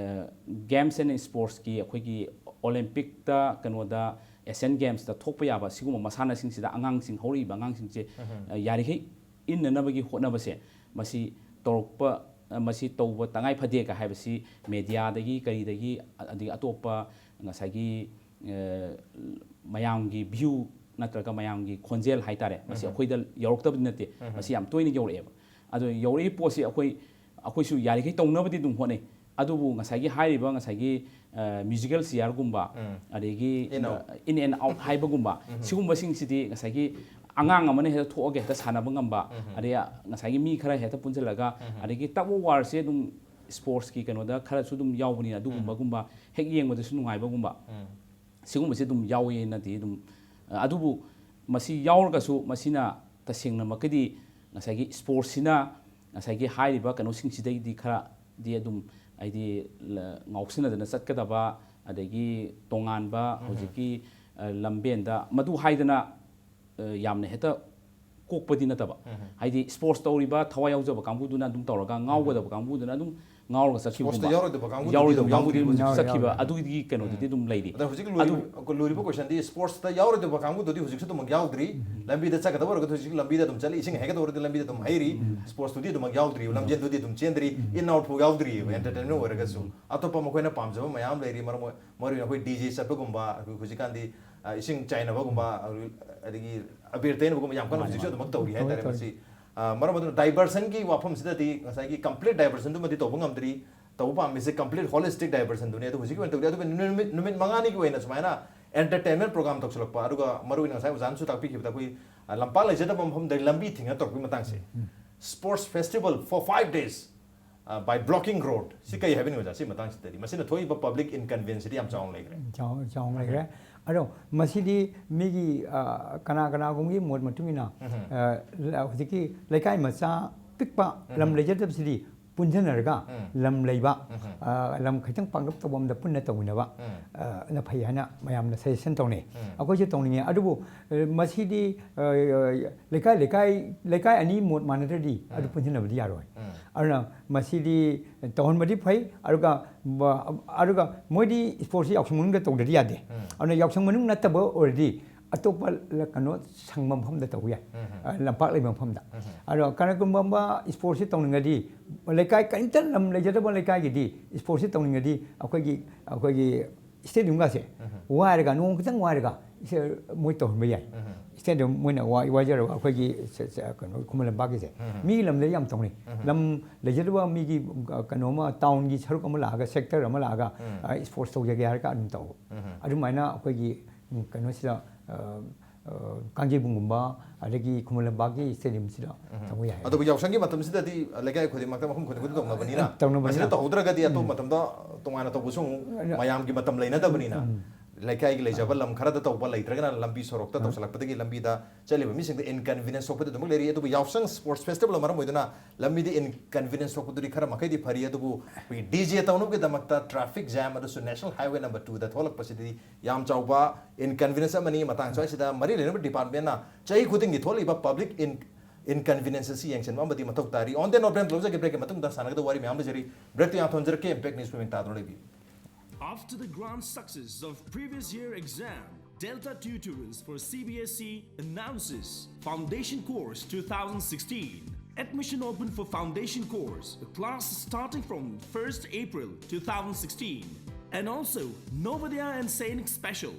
ꯒꯦꯝꯁ ꯑꯦꯟ ꯁ꯭ꯄꯣꯔꯠꯁꯀꯤ ꯑꯩꯈꯣꯏꯒꯤ ꯑꯣꯂꯦꯝꯄꯤꯛꯇ ꯀꯩꯅꯣꯗ ꯑꯦꯁꯤꯌꯥꯟ ꯒꯦꯝꯁꯇ ꯊꯣꯛꯄ ꯌꯥꯕ ꯁꯤꯒꯨꯝꯕ ꯃꯁꯥꯟꯅꯁꯤꯡꯁꯤꯗ ꯑꯉꯥꯡꯁꯤꯡ ꯍꯧꯔꯛꯏꯕ ꯑꯉꯥꯡꯁꯤꯡꯁꯦ ꯌꯥꯔꯤꯈꯩ ꯏꯟꯅꯅꯕꯒꯤ ꯍꯣꯠꯅꯕꯁꯦ ꯃꯁꯤ ꯇꯧꯔꯛꯄ ꯃꯁꯤ ꯇꯧꯕ ꯇꯉꯥꯏ ꯐꯗꯦꯒ ꯍꯥꯏꯕꯁꯤ ꯃꯦꯗꯤꯌꯥꯗꯒꯤ ꯀꯔꯤꯗꯒꯤ ꯑꯗꯒꯤ ꯑꯇꯣꯞꯄ ꯉꯁꯥꯏꯒꯤ ꯃꯌꯥꯝꯒꯤ ꯚ꯭ꯌꯨ ꯅꯠꯇ꯭ꯔꯒ ꯃꯌꯥꯝꯒꯤ ꯈꯣꯟꯖꯦꯜ ꯍꯥꯏꯇꯥꯔꯦ ꯃꯁꯤ ꯑꯩꯈꯣꯏꯗ ꯌꯧꯔꯛꯇꯕꯗꯤ ꯅꯠꯇꯦ ꯃꯁꯤ ꯌꯥꯝ ꯇꯣꯏꯅ ꯌꯧꯔꯛꯑꯦꯕ ꯑꯗꯣ ꯌꯧꯔꯛꯏ ꯄꯣꯠꯁꯤ ꯑꯩꯈꯣꯏꯁꯨ ꯌꯥꯔꯤꯈꯩ ꯇꯧꯅꯕꯗꯤ ꯑꯗꯨꯝ ꯍꯣꯠꯅꯩ ꯑꯗꯨꯕꯨ ꯉꯁꯥꯏꯒꯤ ꯍꯥꯏꯔꯤꯕ ꯉꯁꯥꯏꯒꯤ ꯃ꯭ꯌꯨꯖꯤꯀꯦꯜ ꯆꯤꯌꯔꯒꯨꯝꯕ ꯑꯗꯒꯤ ꯏꯟ ꯑꯦꯟ ꯑꯥꯎꯠ ꯍꯥꯏꯕꯒꯨꯝꯕ ꯁꯤꯒꯨꯝꯕꯁꯤꯡꯁꯤꯗꯤ ꯉꯁꯥꯏꯒꯤ ꯑꯉꯥꯡ ꯑꯃꯅ ꯍꯦꯛꯇ ꯊꯣꯛꯑꯒ ꯍꯦꯛꯇ ꯁꯥꯟꯅꯕ ꯉꯝꯕ ꯑꯗꯩ ꯉꯁꯥꯏꯒꯤ ꯃꯤ ꯈꯔ ꯍꯦꯛꯇ ꯄꯨꯟꯁꯤꯜꯂꯒ ꯑꯗꯒꯤ ꯇꯛ ꯑꯣꯐ ꯋꯥꯔꯁꯦ ꯑꯗꯨꯝ ꯁ꯭ꯄꯣꯔꯠꯁꯀꯤ ꯀꯩꯅꯣꯗ ꯈꯔꯁꯨ ꯑꯗꯨꯝ ꯌꯥꯎꯕꯅꯤꯅ ꯑꯗꯨꯒꯨꯝꯕ ꯍꯦꯛ ꯌꯦꯡꯕꯗꯁꯨ ꯅꯨꯡꯉꯥꯏꯕꯒꯨꯝꯕ ꯁꯤꯒꯨꯝꯕꯁꯦ ꯑꯗꯨꯝ ꯌꯥꯎꯋꯦꯅꯗꯤ ꯑꯗꯨꯝ ꯑꯗꯨꯕꯨ ꯃꯁꯤ ꯌꯥꯎꯔꯒꯁꯨ ꯃꯁꯤꯅ ꯇꯁꯦꯡꯅꯃꯛꯀꯤꯗꯤ ꯉꯁꯥꯏꯒꯤ ꯁ꯭ꯄꯣꯔꯠꯁꯤꯅ ꯉꯁꯥꯏꯒꯤ ꯍꯥꯏꯔꯤꯕ ꯀꯩꯅꯣꯁꯤꯡꯁꯤꯗꯩꯗꯤ ꯈꯔꯗꯤ ꯑꯗꯨꯝ ꯍꯥꯏꯗꯤ ꯉꯥꯎꯁꯤꯟꯅꯗꯅ ꯆꯠꯀꯗꯕ ꯑꯗꯒꯤ ꯇꯣꯉꯥꯟꯕ ꯍꯧꯖꯤꯛꯀꯤ ꯂꯝꯕꯦꯟꯗ ꯃꯗꯨ ꯍꯥꯏꯗꯅ ꯌꯥꯝꯅ ꯍꯦꯛꯇ ꯀꯣꯛꯄꯗꯤ ꯅꯠꯇꯕ ꯍꯥꯏꯗꯤ ꯁ꯭ꯄꯣꯔꯠꯁ ꯇꯧꯔꯤꯕ ꯊꯋꯥꯏ ꯌꯥꯎꯖꯕ ꯀꯥꯡꯕꯨꯗꯨꯅ ꯑꯗꯨꯝ ꯇꯧꯔꯒ ꯉꯥꯎꯒꯗꯕ ꯀꯥꯡꯕꯨꯗꯨꯅ ꯑꯗꯨꯝ ꯉꯥꯎꯔꯒ ꯆꯠꯈꯤꯕꯒꯨꯝꯕ ꯌꯥꯎꯔꯣꯏꯗꯕ ꯀꯥꯡꯕꯨꯗꯨꯗꯤ ꯌꯥꯎꯔꯣꯏꯗꯕ ꯀꯥꯡꯕꯨꯗꯤ ꯌꯥꯎꯗ꯭ꯔꯤ. ꯆꯠꯈꯤꯕ ꯑꯗꯨꯒꯤ ꯀꯩꯅꯣꯗꯨꯗꯤ ꯑꯗꯨꯝ ꯂꯩꯔꯤ ꯑꯗ ꯍꯧꯖꯤꯛ ꯂꯨꯔꯤꯕ ꯀꯣꯏꯁꯟꯗꯤ ꯁ꯭ꯄꯣꯔꯠꯁꯇ ꯌꯥꯎꯔꯣꯏꯗꯕ ꯀꯥꯡꯕꯨꯗꯨꯗꯤ ꯍꯧꯖꯤꯛꯁꯨ ꯑꯗꯨꯃꯛ ꯌꯥꯎꯗ꯭ꯔꯤ ꯂꯝꯕꯤꯗ ꯆꯠꯀꯗꯕ ꯑꯣꯏꯔꯒꯗꯤ ꯍꯧꯖꯤꯛ ꯂꯝꯕꯤꯗ ꯑꯗꯨꯝ ꯆꯠꯂꯤ ꯏꯁꯤꯡ ꯍꯩꯒꯗꯕ ꯑꯣꯏꯔꯒꯗꯤ ꯂꯝꯕꯤꯗ ꯑꯗꯨꯝ ꯍꯩꯔꯤ ꯁ꯭ꯄꯣꯔꯠꯁꯇꯨꯗꯤ ꯑꯗꯨꯃꯛ ꯌꯥꯎꯗ꯭ꯔꯤ ꯂꯝꯖꯦꯟꯗꯨꯗꯤ ꯑꯗꯨꯝ ꯆꯦꯟꯗ꯭ꯔꯤ ꯏꯟ ꯑꯥꯎꯠꯐꯥꯎ ꯌꯥꯎꯗ꯭ꯔꯤꯕ ꯑꯦꯟꯇꯔꯇꯦꯟꯃꯦꯟ ꯑꯣꯏꯔꯒꯁꯨ ꯑꯇꯣꯞꯄ ꯃꯈꯣꯏꯅ ꯄꯥꯝꯖꯕ ꯃꯌꯥꯝ ꯂꯩꯔꯤ ꯃꯔꯨꯑꯣꯏꯅ ꯑꯩꯈꯣꯏ ꯗꯤꯖꯦ ꯆꯠꯄꯒꯨꯝꯕ ꯍꯧꯖꯤꯛꯀꯥꯟꯗꯤ ꯏꯁꯤꯡ ꯆꯥꯏꯅꯕꯒꯨꯝꯕ ꯑꯗꯒꯤ ꯑꯕꯤꯔ ꯇꯩꯅꯕꯒꯨꯝꯕ ꯌꯥꯝ ꯀꯟꯅ ꯍꯧꯖꯤꯛꯁꯨ ꯑꯗꯨꯃꯛ ꯇꯧꯔꯤ ꯍꯥꯏꯇꯥꯔꯦ ꯃꯁꯤ ꯃꯔꯝ ꯑꯗꯨꯅ ꯗꯥꯏꯕꯔꯁꯟꯒꯤ ꯋꯥꯐꯝꯁꯤꯗꯗꯤ ꯉꯁꯥꯏꯒꯤ ꯀꯝꯄ꯭ꯂꯤꯠ ꯗꯥꯏꯕꯔꯁꯟꯗꯨꯃꯗꯤ ꯇꯧꯕ ꯉꯝꯗ꯭ꯔꯤ ꯇꯧꯕ ꯄꯥꯝꯃꯤꯁꯦ ꯀꯝꯄ꯭ꯂꯤꯠ ꯍꯣꯂꯤꯁꯇꯤꯛ ꯗꯥꯏꯕꯔꯁꯟꯗꯨꯅꯤ ꯑꯗꯨ ꯍꯧꯖꯤꯛꯀꯤ ꯑꯣꯏꯅ ꯇꯧꯗꯦ ꯑꯗꯨꯒ ꯅꯨꯃꯤꯠ ꯃꯉꯥꯅꯤꯒꯤ ꯑꯣꯏꯅ ꯁꯨꯃꯥꯏꯅ ꯑꯦꯟꯇꯔꯇꯦꯟꯃꯦꯟ ꯄ꯭रोग्राम ꯇꯧꯁꯤꯜꯂꯛꯄ ꯑꯗꯨꯒ ꯃꯔꯨꯑꯣꯏꯅ ꯉꯁꯥꯏ ꯑꯣꯖꯥꯅꯁꯨ ꯇꯥꯛꯄꯤꯈꯤꯕꯗ ꯑꯩꯈꯣꯏ ꯂꯝꯄꯥꯛ ꯂꯩꯖꯗꯕ ꯃꯐꯝꯗ ꯂꯝꯕꯤ ꯊꯤꯡꯉ ꯇꯧꯔꯛꯄꯒꯤ ꯃꯇꯥꯡꯁꯦ sports festival for 5 days by blocking road ꯁꯤ ꯀꯩ ꯍꯥꯏꯕꯅꯤ ꯑꯣꯖꯥ ꯁꯤ ꯃꯇꯥꯡꯁꯤꯗꯗꯤ ꯃꯁꯤꯅ ꯊꯣꯛꯏꯕ ꯄꯕ꯭ꯂꯤꯛ ꯏꯟꯀꯟꯚꯤꯅꯦꯟꯁꯇꯤ ꯌꯥꯝ ꯆꯥꯎꯅ ꯂꯩꯈ꯭ꯔꯦ ꯆꯥꯎꯅ ꯂꯩꯈ꯭ꯔꯦ ꯑꯗꯣ ꯃꯁꯤꯗꯤ ꯃꯤꯒꯤ ꯀꯅꯥꯒꯨꯝꯕꯒꯤ ꯃꯣꯠ ꯃꯇꯨꯡ ꯏꯟꯅ ꯍꯧꯖꯤꯛꯀꯤ ꯂꯩꯀꯥꯏ ꯃꯆꯥ ꯄꯤꯛꯄ ꯂꯝ ꯂꯩꯖꯗꯕꯁꯤꯗꯤ ꯄꯨꯟꯁꯤꯟꯅꯔꯒ ꯂꯝ ꯂꯩꯕ ꯂꯝ ꯈꯤꯇꯪ ꯄꯥꯛꯂꯞ ꯇꯧꯕ ꯑꯃꯗ ꯄꯨꯟꯅ ꯇꯧꯃꯤꯟꯅꯕ ꯅ ꯐꯩ ꯍꯥꯏꯅ ꯃꯌꯥꯝꯅ ꯁꯖꯦꯁꯟ ꯇꯧꯅꯩ ꯑꯩꯈꯣꯏꯁꯨ ꯇꯧꯅꯤꯡꯉꯦ ꯑꯗꯨꯕꯨ ꯃꯁꯤꯗꯤ ꯂꯩꯀꯥꯏ ꯑꯅꯤ ꯃꯣꯠ ꯃꯥꯟꯅꯗ꯭ꯔꯗꯤ ꯑꯗꯨ ꯄꯨꯟꯁꯤꯟꯅꯕꯗꯤ ꯌꯥꯔꯣꯏ ꯑꯗꯨꯅ ꯃꯁꯤꯗꯤ ꯇꯧꯍꯟꯕꯗꯤ ꯐꯩ ꯑꯗꯨꯒ ꯃꯣꯏꯗꯤ ꯁ꯭ꯄꯣꯔꯠꯁꯤ ꯌꯥꯎꯁꯪ ꯃꯅꯨꯡꯗ ꯇꯧꯗ꯭ꯔꯗꯤ ꯌꯥꯗꯦ ꯑꯗꯨꯅ ꯌꯥꯎꯁꯪ ꯃꯅꯨꯡ ꯅꯠꯇꯕ ꯑꯣꯏꯔꯗꯤ ꯑꯇꯣꯞꯄ ꯀꯩꯅꯣ ꯁꯪꯕ ꯃꯐꯝꯗ ꯇꯧꯕ ꯌꯥꯏ ꯂꯝꯄꯥꯛ ꯂꯩꯕ ꯃꯐꯝꯗ ꯑꯗꯣ ꯀꯅꯥꯒꯨꯝꯕ ꯑꯃ ꯁ꯭ꯄꯣꯔꯠꯁꯤ ꯇꯧꯅꯤꯡꯉꯗꯤ ꯂꯩꯀꯥꯏ ꯀꯔꯤꯝꯇ ꯂꯝ ꯂꯩꯖꯗꯕ ꯂꯩꯀꯥꯏꯒꯤꯗꯤ ꯁ꯭ꯄꯣꯔꯠꯁꯤ ꯇꯧꯅꯤꯡꯉꯗꯤ ꯑꯩꯈꯣꯏꯒꯤ ꯁ꯭ꯇꯦꯗꯤꯌꯝꯒꯥꯁꯦ ꯋꯥꯏꯔꯒ ꯅꯣꯡ ꯈꯤꯇꯪ ꯋꯥꯏꯔꯒ ꯃꯣꯏ ꯇꯧꯍꯟꯕ ꯌꯥꯏ ꯁ꯭ꯇꯦꯗꯤꯌꯝ ꯃꯣꯏꯅ ꯋꯥꯏꯖꯔꯒ ꯑꯩꯈꯣꯏꯒꯤ ꯀꯩꯅꯣ ꯈꯨꯃꯟ ꯂꯝꯄꯥꯛꯀꯤꯁꯦ ꯃꯤꯒꯤ ꯂꯝꯗꯗꯤ ꯌꯥꯝ ꯇꯧꯅꯩ ꯂꯝ ꯂꯩꯖꯗꯕ ꯃꯤꯒꯤ ꯀꯩꯅꯣꯃ ꯇꯥꯎꯟꯒꯤ ꯁꯔꯨꯛ ꯑꯃ ꯂꯥꯛꯑꯒ ꯁꯦꯛꯇꯔ ꯑꯃ ꯂꯥꯛꯑꯒ ꯁ꯭ꯄꯣꯔꯠꯁ ꯇꯧꯖꯒꯦ ꯍꯥꯏꯔꯒ ꯑꯗꯨꯝ ꯇꯧꯕ ꯑꯗꯨꯃꯥꯏꯅ ꯑꯩꯈꯣꯏꯒꯤ ꯀꯩꯅꯣꯁꯤꯗ ꯀꯥꯡꯖꯩꯕꯨꯡꯒꯨꯝꯕ ꯑꯗꯒꯤ ꯈꯨꯃꯟ ꯂꯝꯄꯥꯛꯀꯤ ꯁ꯭ꯇꯦꯗꯤꯌꯝꯁꯤꯗ ꯇꯧꯕ ꯌꯥꯏ ꯑꯗꯨꯕꯨ ꯌꯥꯎꯁꯪꯒꯤ ꯃꯇꯝꯁꯤꯗꯗꯤ ꯂꯩꯀꯥꯏ ꯈꯨꯗꯤꯡꯃꯛꯇ ꯃꯐꯝ ꯈꯨꯗꯤꯡꯃꯛꯇ ꯇꯧꯅꯕꯅꯤꯅ ꯃꯁꯤꯗ ꯇꯧꯍꯧꯗ꯭ꯔꯒꯗꯤ ꯑꯇꯣꯞꯄ ꯃꯇꯝꯗ ꯇꯣꯉꯥꯟꯅ ꯇꯧꯕꯁꯨ ꯑꯃꯨꯛ ꯃꯌꯥꯝꯒꯤ ꯃꯇꯝ ꯂꯩꯅꯗꯕꯅꯤ나 ꯂꯩꯀꯥꯏꯒꯤ ꯂꯩꯖꯕ ꯂꯝ ꯈꯔꯗ ꯇꯧꯕ ꯂꯩꯇ꯭ꯔꯒꯅ ꯂꯝꯕꯤ ꯁꯣꯔꯣꯛꯇ ꯇꯧꯁꯤꯜꯂꯛꯄꯗꯒꯤ ꯂꯝꯕꯤꯗ ꯆꯠꯂꯤꯕ ꯃꯤꯁꯤꯡꯗ ꯏꯟꯀꯟꯚꯤꯅꯦꯟꯁ ꯊꯣꯛꯄꯗꯤ ꯑꯗꯨꯃꯛ ꯂꯩꯔꯤ ꯑꯗꯨꯕꯨ ꯌꯥꯎꯁꯪ ꯁ꯭ꯄꯣꯔꯠꯁ ꯐꯦꯁꯇꯤꯚꯦꯜ ꯃꯔꯝ ꯑꯣꯏꯗꯨꯅ ꯂꯝꯕꯤꯗ ꯏꯟꯀꯟꯚꯤꯅꯦꯟꯁ ꯊꯣꯛꯄꯗꯨꯗꯤ ꯈꯔ ꯃꯈꯩꯗꯤ ꯐꯔꯤ ꯑꯗꯨꯕꯨ ꯑꯩꯈꯣꯏ ꯗꯤꯖꯦ ꯇꯧꯅꯕꯒꯤꯗꯃꯛꯇ ꯇ꯭ꯔꯥꯐꯤꯛ ꯖꯥꯝ ꯑꯗꯨꯁꯨ ꯅꯦꯁꯅꯦꯜ ꯍꯥꯏꯋꯦ ꯅꯝꯕꯔ 2ꯗ ꯊꯣꯛꯂꯛꯄꯁꯤꯗꯤ ꯌꯥꯝ ꯆꯥꯎꯕ ꯏꯟꯀꯟꯚꯤꯅꯦꯟꯁ ꯑꯃꯅꯤ ꯃꯇꯥꯡ ꯁ꯭ꯋꯥꯏꯁꯤꯗ ꯃꯔꯤ ꯂꯩꯅꯕ ꯗꯤꯄꯥꯔꯠꯃꯦꯟꯠꯅ ꯆꯍꯤ ꯈꯨꯗꯤꯡꯒꯤ ꯊꯣꯛꯂꯤꯕ ꯄꯕ꯭ꯂꯤꯛ inconvenience ꯑꯁꯤ ꯌꯦꯡꯁꯤꯟꯕ ꯑꯃꯗꯤ ꯃꯊꯧ ꯇꯥꯔꯤ ꯑꯣꯟ ꯗꯦꯟ ꯅꯣꯠ ꯕ꯭ꯔꯦꯛ ꯂꯧꯖꯒꯦ ꯕ꯭ꯔꯦꯛꯀꯤ ꯃꯇꯨꯡꯗ ꯁꯥꯟꯅꯒꯗꯕ ꯋꯥꯔꯤ ꯃꯌꯥꯝ ꯂꯩꯖꯔꯤ ꯕ꯭ꯔꯦꯛꯇꯨ ꯌꯥꯝ ꯊꯣꯟꯖꯔꯛꯀꯦ ꯏꯝꯄꯦꯛ ꯅ꯭ꯌꯨꯁ ꯃꯃꯤꯡ ꯇꯥꯗꯨꯅ ꯂꯩꯕꯤꯌꯨ. After the grand success of previous year exam, Delta Tutorals for CBSE announces Foundation Course 2016. Admission open for Foundation Course, a class starting from 1st April 2016. And also Novodaya and Sainik Special.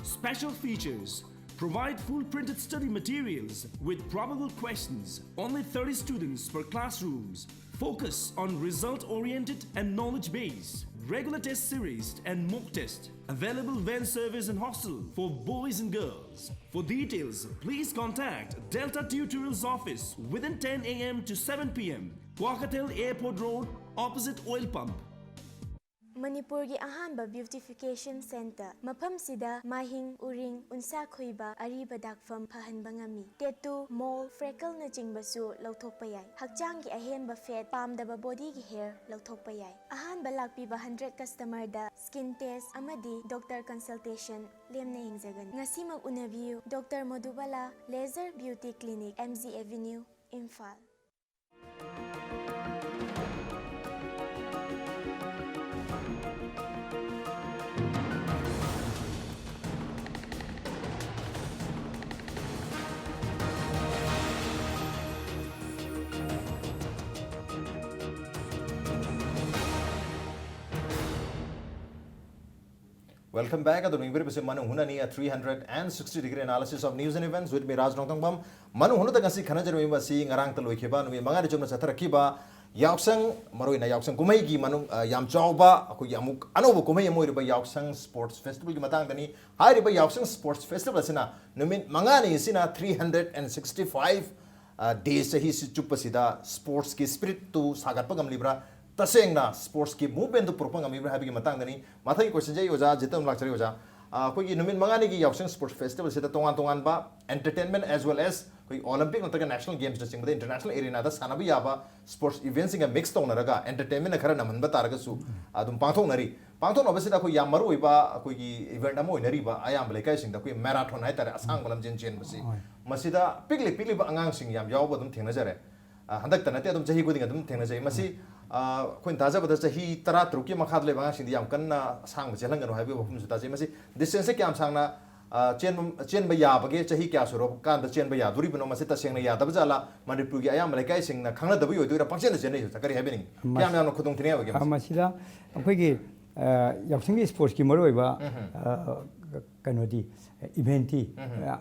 Special features: provide full printed study materials with probable questions, only 30 students per classrooms. Focus on result-oriented and knowledge-based. regular test series and mock test. Available van service and hostel for boys and girls. For details, please contact Delta Tutorials office within 10 a.m. to 7 p.m. Kwakatel Airport Road, opposite Oil Pump. Manipurgi ahanba beautification center mafam sida mahing uring unsa khoiba ariba dakfam phahanba ngami tattoo mole freckle na chingbasu lauthokpa yai hakchang gi ahenba fat pamdaba body gi hair lauthokpa yai ahanba lakpiba 100 customer da skin test amadi doctor consultation lemna hingjagan ngasimak unabiu Dr. Madhubala Laser Beauty Clinic MZ Avenue Imphal. Welcome back. Ado ningbir bese manu huna ni a 360-degree analysis of news and events with me Raj Nongtongbam. Manu hunu ta ngasi khana jarwi ba si ngarang taloi khiba numi manga jomna sathara khiba yaksang maroi na yaksang kumai gi manu yam chawba akoi amuk anobu kumai amoi riba yaksang sports festival gi matang dani hai riba yaksang sports festival sina numi manga ni sina 365 days hi si chupasida sports ki spirit to sagat pagam libra tasengna sports ki movement to propang ami habi ki matang dani mathai question jai oja jitam lakchari oja koi ki numin mangani ki yaksang sports festival sida tongan ba entertainment as well as koi olympic nataga national games da sing international arena da sanabi yaba sports events inga mix tong naraga entertainment khara naman ba taraga su adum pangthong nari pangthong no basida koi yamaru iba koi ki event amo nari ba ayam lekai sing da koi marathon hai tare asang balam jen basi masida pigli ba angang sing yam yaw badum thengna jare handak tanate adum chahi goding adum thengna jai masi कोई ताजा बता चाही तरा त्रुकी मखाद ले बंगा सिंधी कन्ना सांग चेलंग गनो हाबी बफुम सुता जे मसी डिस्टेंस से क्या सांगना चेन बया बगे चाही क्या सुरो कान चेन बया दुरी बनो मसी तसेंग या दब जाला मणिपुर की आयाम लेकाय सिंग ना खंगना दबई होदुरा पंचेन चेन नहीं सकरी हाबी नहीं क्या मैं अनु खुदुंग थिने बगे मसीदा अखोई की यावसिंग स्पोर्ट्स की मरो होइबा कनोदी इवेंटी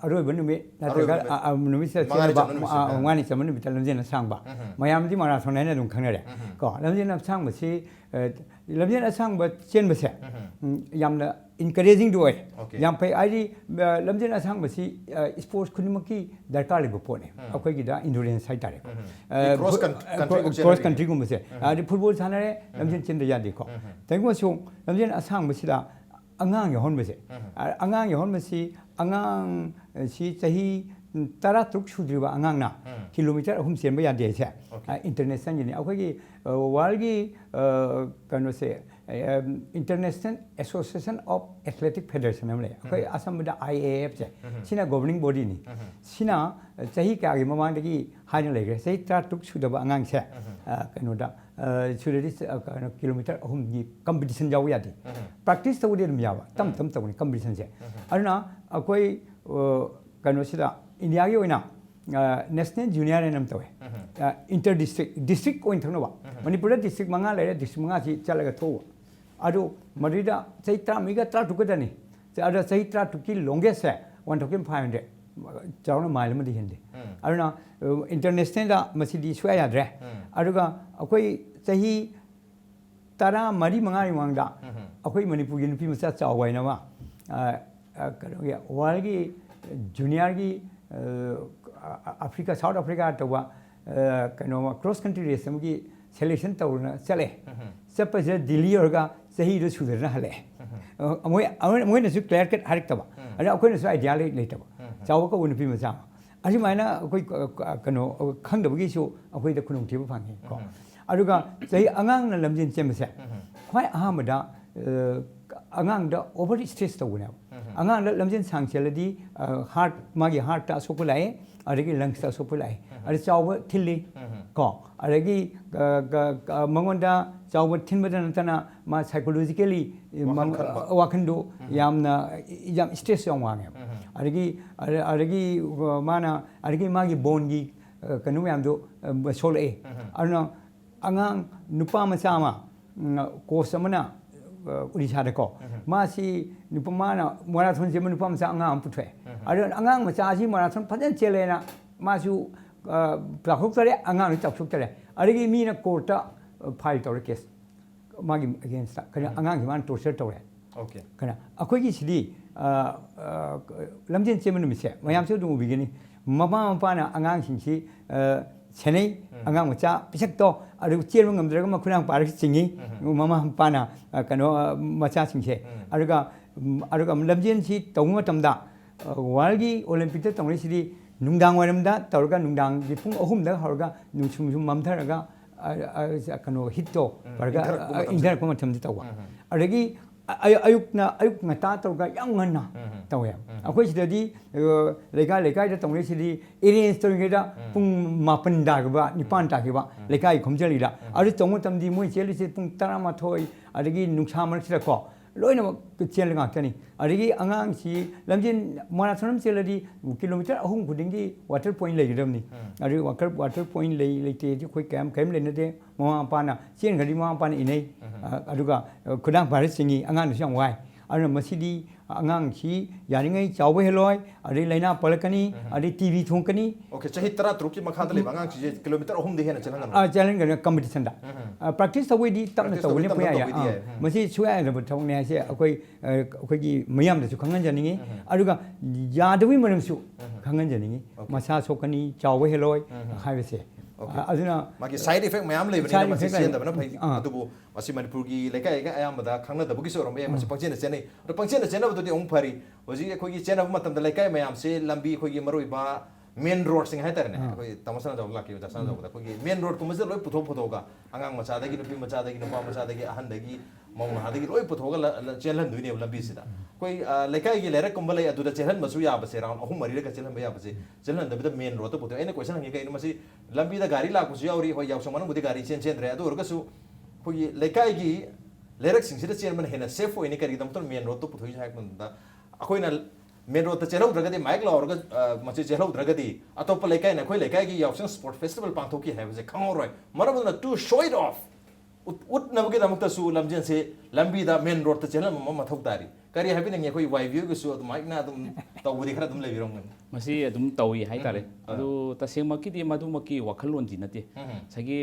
अरोइबा नुमे नतगा नुमे से वानी समन बितल लमजेन सांगबा मयामदि माराथन हैना दुम खंगरे को लमजेन सांगबसी लमजेन सांगबा चेनबसे यामना encouraging do yam pai ai lamjen asang basi sports khunimaki darkar le bopone akoi gi da endurance sai tare cross country gum se adi football sanare lamjen chen da ya de ko tengmo sung lamjen asang basi da angang ye hon base angang ye hon basi angang si chahi tara truk sudriba angang na kilometer ahum sen ba ya de se international ni akoi gi world gi kano se International Association of Athletic Federation namle akoi asam da IAF je sina governing body ni sina chahi kya gi mamang dagi haina legre sei tra tuk sudaba angang se kano da sudari kilometer ahum gi competition jaw ya di practice tawde dum yawa tam tawni competition se aruna akoi kano sida India gi oina national junior nam tawe inter district coin thangna ba manipur district manga le district manga si chalaga tho adu madida chaitra miga tra tukadani ada chaitra tuki longest hai 1500 chawna mile madi hinde aruna international da masidi swaya yadre aduga akoi chahi tara mari manga ri mangda akoi manipur gi nupi masa chawai na ma kano ya world gi junior gi Africa South Africa to kano cross country race gi selection tawna chale sepa je Delhi orga sahi ru sudarna hale amoi na su clear cut harik taba ara akoi na su idea le taba chaw ko un pi ma cha ari maina akoi kano khang da gi su akoi da khunung thiba phangi ko aruga sahi angang na lamjin chem se khwai ahamada angang da over stress tawna angang da lamjin sang cheladi heart magi heart ta sopulai arigi lungs ta sopulai ari chaw thilli ko arigi mangonda chawba thinbada natana ma psychologically wakando yamna yam stress yong wange arigi mana arigi magi bone gi kanu yamdo sole arna angang nupa macha ma course amana Odisha de ko ma si nupa mana marathon je nupa macha angang puthwe angang macha si marathon phajan chele na ma su plakhuk tare angang chapsuk tare arigi mi na court file tore case मागी against कना अंगांग मान torture तौरे Okay. कना अखोगी सिदी लमजेन चेमन मिसे मयाम से दुम बिगनी mama मपाना अंगांग सिंसी सेनै अंगांग मचा पिसक तो अरु चेरम ngam मखुनांग पारक सिंगी ममा मपाना कनो मचा सिंसे अरुगा लमजेन सि तौम मतमदा वालगी ओलंपिक ता तौरि सिदी नुंदांग वरमदा तौरगा नुंदांग गि पुंग अहुमदा हरगा नुसुम ममथरगा कनो हिटो परगा इंदर को मतमदि तौवा अरगी अयुक ngata तौगा yang ngana तौया अखोइ सिदि लेका तौरि सिदि एरेंज तौरिदा पुंग मापन दागबा निपान तागबा लेका खमजलिदा अरु तौम तमदि मोइ चेलिसि पुंग 13 अरगी नुक्सा मरसिदको लोइना चेल गातनी अरगी अंगांग सि लमजिन माराथन चेलदि किलोमीटर अहुम खुदिंगी वाटर पॉइंट लेगदमनी अरु वाटर पॉइंट लेते खोइ कैम लेनदे ममा पाना चेन गदि ममा पाना इनै अरुगा खुदां भारत सिंगी अंगांग सियां वाइ अरु मसिदि अंगांग सि यारिङै चावबे हेलोय अरु लाइना पलकनी अरु TV थोंकनी Okay, chahi 13 ki makha dale bangang chi kilometer ahum de hena chalan challenge gun competition दा प्रैक्टिस तवैदि तपना तवले पया या मसि सुया रब थौने से अखोगी मयाम दसु खंगन जनिङि अरुगा यादवि मरमसु खंगन जनिङि मसा सोकनी चावबे हेलोय हाइबसे अदुना maki side effect mayam le bani masi chen da bana phai adubu masi manipur gi lekai ga ayam da khangna da bugi sorom masi pangchen chen nei ro pangchen chen ba to ong phari hoji khoi gi chen ba matam da lekai mayam se lambi khoi gi maroi ba main road sing hai tar ne khoi tamasana da la ki da san da khoi gi main road ko mase loi putho ga angang macha da gi nupi macha da gi nupa macha da gi ahan da gi mong ha da gi loi putho ga chen lan duine lambi sida koi lekai gi lera kumbale adu da chen masu ya ba se round ahum mari ga chen ba ya ba se chen lan da main road to putho ene question ngi kai masi lambi da gari la ku su yauri hoi yaw samana mudi gari chen re adu orga su koi lekai gi lerak sing sida chen man hena safe hoi ne kari dam to main road to putho ha kun da akoina main road ta chelo dragadi mic la orga machi chelo dragadi atop lekai na khoi lekai gi yaw sport festival pang thoki ha se khang roi marab na to show it off ut na bugi damukta su lamjen se lambi da main road ta chelo ma mathok tari kari habi nang khoi wai view gu su mic na dum tawudi khara dum lebirom ngan masi adum tawi hai tare adu tasengmaki di madumaki wakhalon di nate sagi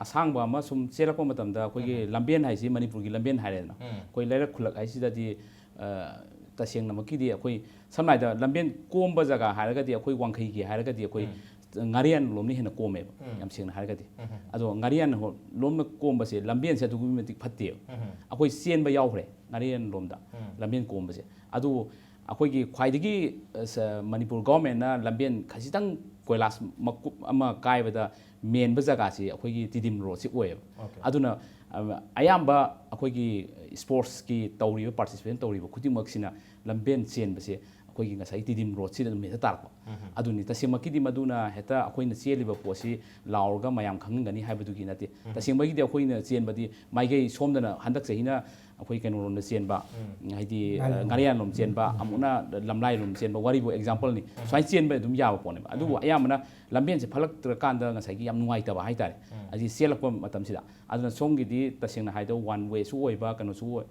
asang ba ma sum selakpa matam da koi lambian hai si manipur gi lambian hai na koi lera khulak hai si da di tasengna maki di koi samnai da lambian komba jaga haraga di koi wangkhai gi haraga di koi ngarian lomni hena kome yam sengna haraga di ado ngarian lomna komba se lambian se dugu metik phatte akoi sen ba yaw hre ngarian lomda lambian komba se adu अखोगी ख्वाइदगी Manipur government ना लंबियन खसितंग कोइलास मकुप अमा कायबदा main बजगा से अखोगी तिदिम road से ओय अदुना अयाम्बा अखोगी sports की तौरी participate तौरी खुदिमक सिना लंबियन chain बसे अखोगी ngasai तिदिम रोड से मेता तारप अदुनि तसेमकी दि मदुना हेता अखोइना चेलिबा पोसी लाउरगा मयाम खंगनी हाइबदुगी नते तसेमगी दि अखोइना चेनबदी माइगे सोमदना हंदक चहिना अखोई कैनो रोम चेनबा हाइदि ngarian lom chenba amuna lamlai lom chenba waribo example ni swai chenba dum yawa pone adu ayamana lambien se phalak tra kanda ngasai gi yam nuai ta ba haitare aji selakpa matam sida aduna songi di tasengna haido one way su oiba kano su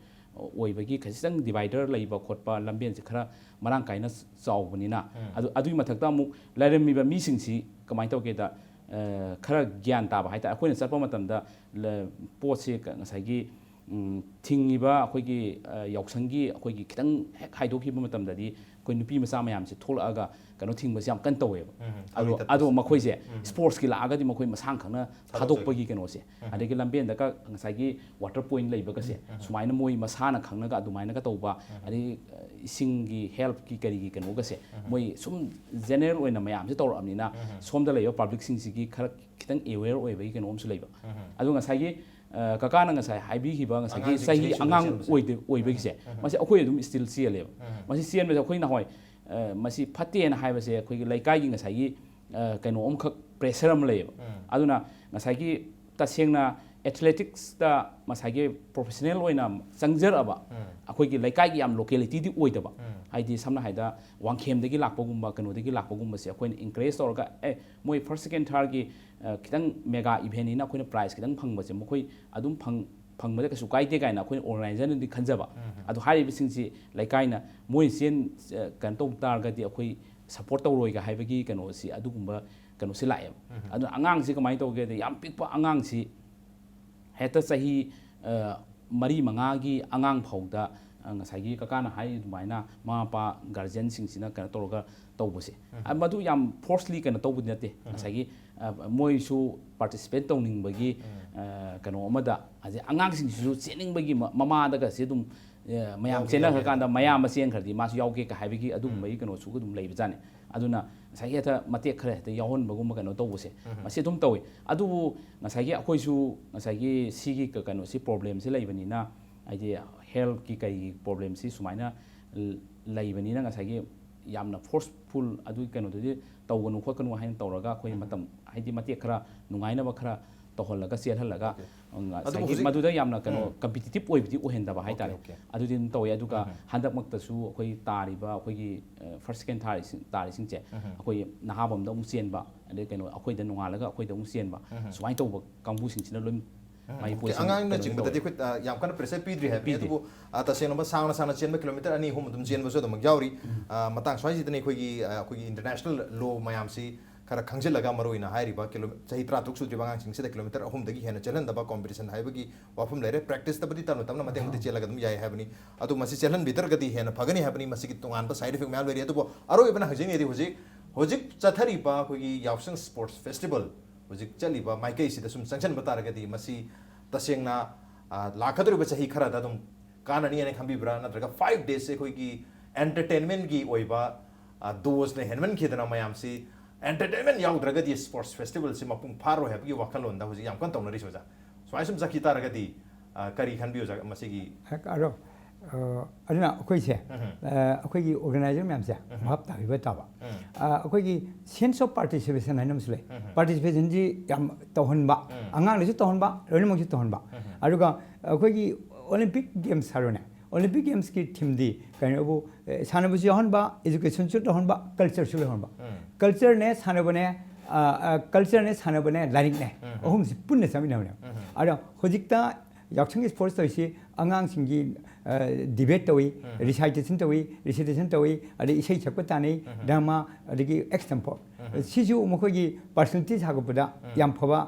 oiba gi khasitang divider laiba khotpa lambien se khara marang kaina chawbani na adu mathakta mu lairemi ba mi singsi kamai tawke da khara gyan ta ba haitare akoina sarpa matam da pot se ngasai gi ꯊꯤꯡꯉꯤꯕ ꯑꯩꯈꯣꯏꯒꯤ ꯌꯥꯎꯁꯪꯒꯤ ꯑꯩꯈꯣꯏꯒꯤ ꯈꯤꯇꯪ ꯍꯦꯛ ꯍꯥꯏꯗꯣꯛꯈꯤꯕ ꯃꯇꯝꯗꯗꯤ ꯑꯩꯈꯣꯏ ꯅꯨꯄꯤ ꯃꯆꯥ ꯃꯌꯥꯝꯁꯦ ꯊꯣꯛꯂꯛꯑꯒ ꯀꯩꯅꯣ ꯊꯤꯡꯕꯁꯦ ꯌꯥꯝ ꯀꯟꯅ ꯇꯧꯋꯦꯕ ꯑꯗꯣ ꯃꯈꯣꯏꯁꯦ ꯁ꯭ꯄꯣꯔꯠꯁꯀꯤ ꯂꯥꯛꯑꯒꯗꯤ ꯃꯈꯣꯏ ꯃꯁꯥꯡ ꯈꯪꯅ ꯊꯥꯗꯣꯛꯄꯒꯤ ꯀꯩꯅꯣꯁꯦ ꯑꯗꯒꯤ ꯂꯝꯕꯦꯟꯗꯒ ꯉꯁꯥꯏꯒꯤ ꯋꯥꯇꯔ ꯄꯣꯏꯟꯠ ꯂꯩꯕꯒꯁꯦ ꯁꯨꯃꯥꯏꯅ ꯃꯣꯏ ꯃꯁꯥꯅ ꯈꯪꯅꯒ ꯑꯗꯨꯃꯥꯏꯅꯒ ꯇꯧꯕ ꯑꯗꯒꯤ ꯏꯁꯤꯡꯒꯤ ꯍꯦꯜꯞꯀꯤ ꯀꯔꯤꯒꯤ ꯀꯩꯅꯣꯒꯁꯦ ꯃꯣꯏ ꯁꯨꯝ ꯖꯦꯅꯔꯦꯜ ꯑꯣꯏꯅ ꯃꯌꯥꯝꯁꯦ ꯇꯧꯔꯛꯑꯕꯅꯤꯅ ꯁꯣꯝꯗ ꯂꯩꯕ ꯄꯥꯕ꯭ꯂꯤꯛꯁꯤꯡꯁꯤꯒꯤ ꯈꯔ ꯈꯤꯇꯪ ꯑꯦꯋꯦꯌꯔ ꯑꯣꯏꯕꯒꯤ ꯀꯩꯅꯣꯝꯁꯨ ꯂꯩꯕ ꯑꯗꯣ ꯉꯁꯥꯏꯒꯤ kakana ngasai haibihiba ngasai sahi angang oibegise masi akhoi adum still sialeba masi sian be akhoi na hoi masi phatte na haibase akhoi gi laikai gi ngasai gi kaino om khak pressure am leba aduna ngasai gi tasengna athletics da masai gi professional oina sangjar aba akhoi gi laikai gi am locality di oidaba haidi samna haida wangkhem dagi lakpa gumba kano dagi lakpa gumba se akhoi encourage torga moi first second third gi kitang mega event ina akhoi prize kitang phangba se mokoi adum phangba ka su kaide kaina akhoi organizer ni khanjaba adu hari bisingsi laikai na moi sen kan tong tar ga di akhoi support tawroi ga haibagi kano si adu gumba kano si lae adu angang si kamai tawge de yam pikpa angang si heta sahi ꯃꯔꯤ ꯃꯉꯥꯒꯤ ꯑꯉꯥꯡ ꯐꯥꯎꯗ ꯉꯁꯥꯏꯒꯤ ꯀꯀꯥꯅ ꯍꯥꯏ ꯑꯗꯨꯃꯥꯏꯅ ꯃꯃꯥ ꯃꯄꯥ ꯒꯥꯔꯖꯤꯌꯟꯁꯤꯡꯁꯤꯅ ꯀꯩꯅꯣ ꯇꯧꯔꯒ ꯇꯧꯕꯁꯦ ꯃꯗꯨ ꯌꯥꯝ ꯐꯣꯔꯁꯂꯤ ꯀꯩꯅꯣ ꯇꯧꯕꯗꯤ ꯅꯠꯇꯦ ꯉꯁꯥꯏꯒꯤ ꯃꯣꯏꯁꯨ ꯄꯥꯔꯇꯤꯁꯤꯄꯦꯠ ꯇꯧꯅꯤꯡꯕꯒꯤ ꯀꯩꯅꯣ ꯑꯃꯗ ꯑꯗꯩ ꯑꯉꯥꯡꯁꯤꯡꯁꯤꯁꯨ ꯆꯦꯟꯅꯤꯡꯕꯒꯤ ꯃꯃꯥꯗꯒꯁꯦ ꯑꯗꯨꯝ ꯃꯌꯥꯝ ꯆꯦꯟꯅꯈ꯭ꯔꯀꯥꯟꯗ ꯃꯌꯥꯝ ꯑꯃ ꯆꯦꯟꯈ꯭ꯔꯗꯤ ꯃꯥꯁꯨ ꯌꯥꯎꯒꯦ ꯀ ꯍꯥꯏꯕꯒꯤ ꯑꯗꯨꯒꯨꯝꯕꯒꯤ ꯀꯩꯅꯣꯁꯨ ꯑꯗꯨꯝ ꯂꯩꯕꯖꯥꯠꯅꯤ ꯑꯗꯨꯅ ꯉꯁꯥꯏꯒꯤ ꯍꯦꯛꯇ ꯃꯇꯦꯛ ꯈꯔ ꯍꯦꯛꯇ ꯌꯥꯎꯍꯟꯕꯒꯨꯝꯕ ꯀꯩꯅꯣ ꯇꯧꯕꯁꯦ ꯃꯁꯤ ꯑꯗꯨꯝ ꯇꯧꯏ ꯑꯗꯨꯕꯨ ꯉꯁꯥꯏꯒꯤ ꯑꯩꯈꯣꯏꯁꯨ ꯉꯁꯥꯏꯒꯤ ꯁꯤꯒꯤ ꯀꯩꯅꯣꯁꯤ ꯄ꯭ꯔꯣꯕ꯭ꯂꯦꯝꯁꯤ ꯂꯩꯕꯅꯤꯅ ꯍꯥꯏꯗꯤ ꯍꯦꯜꯊꯀꯤ ꯀꯩꯒꯤ ꯄ꯭ꯔꯣꯕ꯭ꯂꯦꯝꯁꯤ ꯁꯨꯃꯥꯏꯅ ꯂꯩꯕꯅꯤꯅ ꯉꯁꯥꯏꯒꯤ ꯌꯥꯝꯅ ꯐꯣꯔꯁꯐꯨꯜ ꯑꯗꯨꯒꯤ ꯀꯩꯅꯣꯗꯨꯗꯤ ꯇꯧꯒꯅꯨ ꯈꯣꯠꯀꯅꯨ ꯍꯥꯏꯅ ꯇꯧꯔꯒ ꯑꯩꯈꯣই ꯃꯇꯝ ꯍꯥꯏꯗꯤ ꯃꯇꯦꯛ ꯈꯔ ꯅꯨꯡꯉꯥꯏꯅꯕ ꯈꯔ ꯇꯧꯍꯜꯂꯒ ꯆꯦꯜꯍꯜꯂꯒ ꯉꯁꯥꯏꯒꯤ ꯃꯗꯨꯗ ꯌꯥꯝꯅ ꯀꯩꯅꯣ ꯀꯝꯄꯤꯇꯤꯇꯤꯞ ꯑꯣꯏꯕꯗꯤ ꯑꯣꯏꯍꯟꯗꯕ ꯍꯥꯏꯇꯥꯔꯦ ꯑꯗꯨꯗꯤ ꯑꯗꯨꯝ ꯇꯧꯋꯦ ꯑꯗꯨꯒ ꯍꯟꯗꯛꯃꯛꯇꯁꯨ ꯑꯩꯈꯣꯏ ꯇꯥꯔꯤꯕ ꯑꯩꯈꯣꯏꯒꯤ ꯐꯥꯔꯁ ꯁꯦꯀꯦꯟ ꯇꯥꯔꯤꯁꯤꯡꯁꯦ ꯑꯩꯈꯣꯏ ꯅꯍꯥꯕꯝꯗ ꯑꯃꯨꯛ ꯆꯦꯟꯕ ꯑꯗꯩ ꯀꯩꯅꯣ ꯑꯩꯈꯣꯏꯗ ꯅꯣꯡꯉꯥꯜꯂꯒ ꯑꯩꯈꯣꯏꯗ ꯑꯃꯨꯛ ꯆꯦꯟꯕ ꯁꯨꯃꯥꯏꯅ ꯇꯧꯕ ꯀꯥꯡꯕꯨꯁꯤꯡꯁꯤꯅ ꯂꯣꯏ ꯑꯉꯥꯡꯅ ꯆꯤꯡꯕꯗꯗꯤ ꯑꯩꯈꯣꯏ ꯌꯥꯝ ꯀꯟꯅ ꯄ꯭ꯔꯦꯁꯔ ꯄꯤꯗ꯭ꯔꯤ ꯍꯥꯏꯕꯅꯤ ꯑꯗꯨꯕꯨ ꯇꯁꯦꯡꯅ ꯁꯥꯡꯅ ꯁꯥꯡꯅ ꯆꯦꯟꯕ ꯀꯤꯂꯣꯃꯤꯇꯔ 2-3 ꯑꯗꯨꯝ ꯆꯦꯟꯕꯁꯨ ꯑꯗꯨꯃꯛ ꯌꯥꯎꯔꯤ ꯃꯇꯥꯡ ꯁ꯭ꯋꯥꯏꯁꯤꯗꯅ ꯑꯩꯈꯣꯏꯒꯤ ꯏꯟꯇꯔꯅꯦꯁꯅꯦल ꯂꯣ ꯃꯌꯥꯝꯁꯤ खरा खंगजिलगा मरोइना हाइरिबा किलो चही 30 सुद्रिबा गांसिंगसिदा किलोमीटर 3 दगी हेना चलहनदबा कॉम्पिटिशन हाइबगी वाफम लेरे प्रैक्टिस तबदी तनु तमना मते मते चेलगा दम याय हाबनी अदु मसि चलन भीतर गदी हेना फगनी हाबनी मसि की तोंगान साइड इफेक्ट म्याल लेरी अदु अरो इबना हजिंग एदी होजिक चथरीबा कोगी यावसंग स्पोर्ट्स फेस्टिवल होजिक चलीबा माइके सिदा सुम संक्शन बतारगदी मसि तसेंगना लाखदरुबा चही खरा दम काननी अने खंबीब्रा नत्रगा 5 डेज से कोगी एंटरटेनमेंट की ओइबा दोस ने हेनमन खिदना मयामसी एंटरटेनमेंट याउद्रगदी स्पोर्ट्स फेस्टिवल से मपुंग फारो हैबगी वाखलोंदा होजी याम कन तौनरी सोजा स्वाइ सुम जाकी तारगदी करी खनबियो जा मसिगी अरो अदना अखोइसे अखोइगी ऑर्गेनाइजर मैम से भाप ताबिबा ताबा अखोइगी सेंस ऑफ पार्टिसिपेशन हाइनमसले पार्टिसिपेशन जी याम तौहनबा अंगांगलिसु तौहनबा रोनिमंगसु तौहनबा अरुगा अखोइगी ओलंपिक गेम्स हारोने ओलंपिक गेम्स की थीम दी कहीं सानबुसु याहनबा एजुकेशन सु तौहनबा कल्चर सु याहनबा कल्चर ने सानबने लाइक ने अहुम से पुण्य समिनावने अरे होजिकता याक्संग स्पोर्ट्स तोइसी अंगांसिंगी डिबेट तोई रिसाइटेशन तोई अरे इसे छकपताने ड्रामा अदगी एक्सटेम्पोर सिजु मखोगी पर्सनलिटीज हागोपदा याम फबा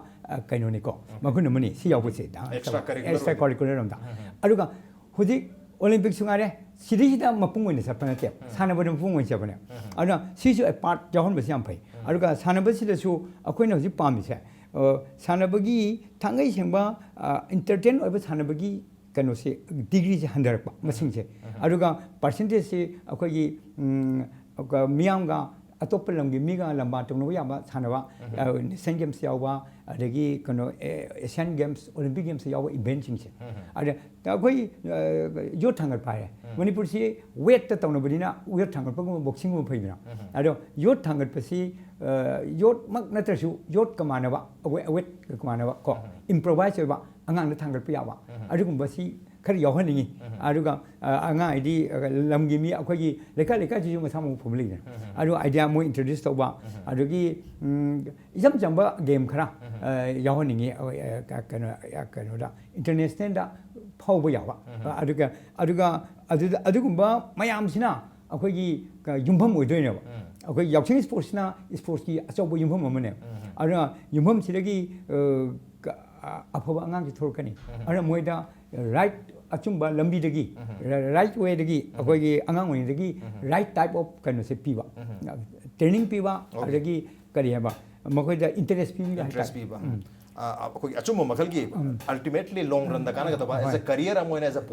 कइनोनिको मखुन मनि सि यावबसे एक्स्ट्रा करिकुलर रमदा अरुगा होजिक ओलंपिक सुंगारे सिदिदा मपुंग ओइने सपनते सानबद मपुंग ओइ सपने अरुगा सिजु ए पार्ट याहन बसे याम फै अरुगा सानबसिदसु अखोइना होजि पामिसे सानबगी थांगै सेंबा एंटरटेन ओइबा सानबगी कनोसे डिग्री से हंदरपा मसिंगसे अरुगा परसेंटेज से अखोइगी मियामगा अतोप लमगी मिगा लंबा तंगनो याबा सानबा नेशनल गेम्स यावबा अदगी कनो एशियन गेम्स ओलंपिक गेम्स यावबा इवेंट सिंगसे अरे अखोइ यो थांगर पाए मणिपुर से वेट तंगनबदिना वेट थांगर पगो बॉक्सिंग मो फैबिना अरो यो थांगर पसी योट मक नत्रसु योट कमानबा वेट कमानबा को इम्प्रोवाइज होबा अंगांग थांगर पियाबा अरुगुंबसी खर यावहनिंगी अरुगा अंगा आइडी लमगी मी अखोगी लेका लेका जिजु मसामु फुमली अरु आइडिया मो इंट्रोड्यूस तौबा अरुगी इजम जंबा गेम खरा यावहनिंगी कनो इंटरनेशनल दा फावबा यावा अरुगा मयामसिना अखोगी युमफम ओइदोइनेबा अखोई यावसिंग स्पोर्ट्सना स्पोर्ट्स की अचौबो युमफम अमने अरुगा युमफम सिदगी अफबा अंगांग की थोरकनी अरु मोइदा राइट अचुंबा लंबीदगी राइट वेदगी अखोई अंगांग ओइदगी राइट टाइप ऑफ कनो से पीबा ट्रेनिंग पीबा अदगी करी हेबा मखोइदा इंटरेस्ट पीबा अखोई अचुंबा मखलगी अल्टीमेटली लॉन्ग रन द काना गतबा एज अ करियर अमोइन एज अ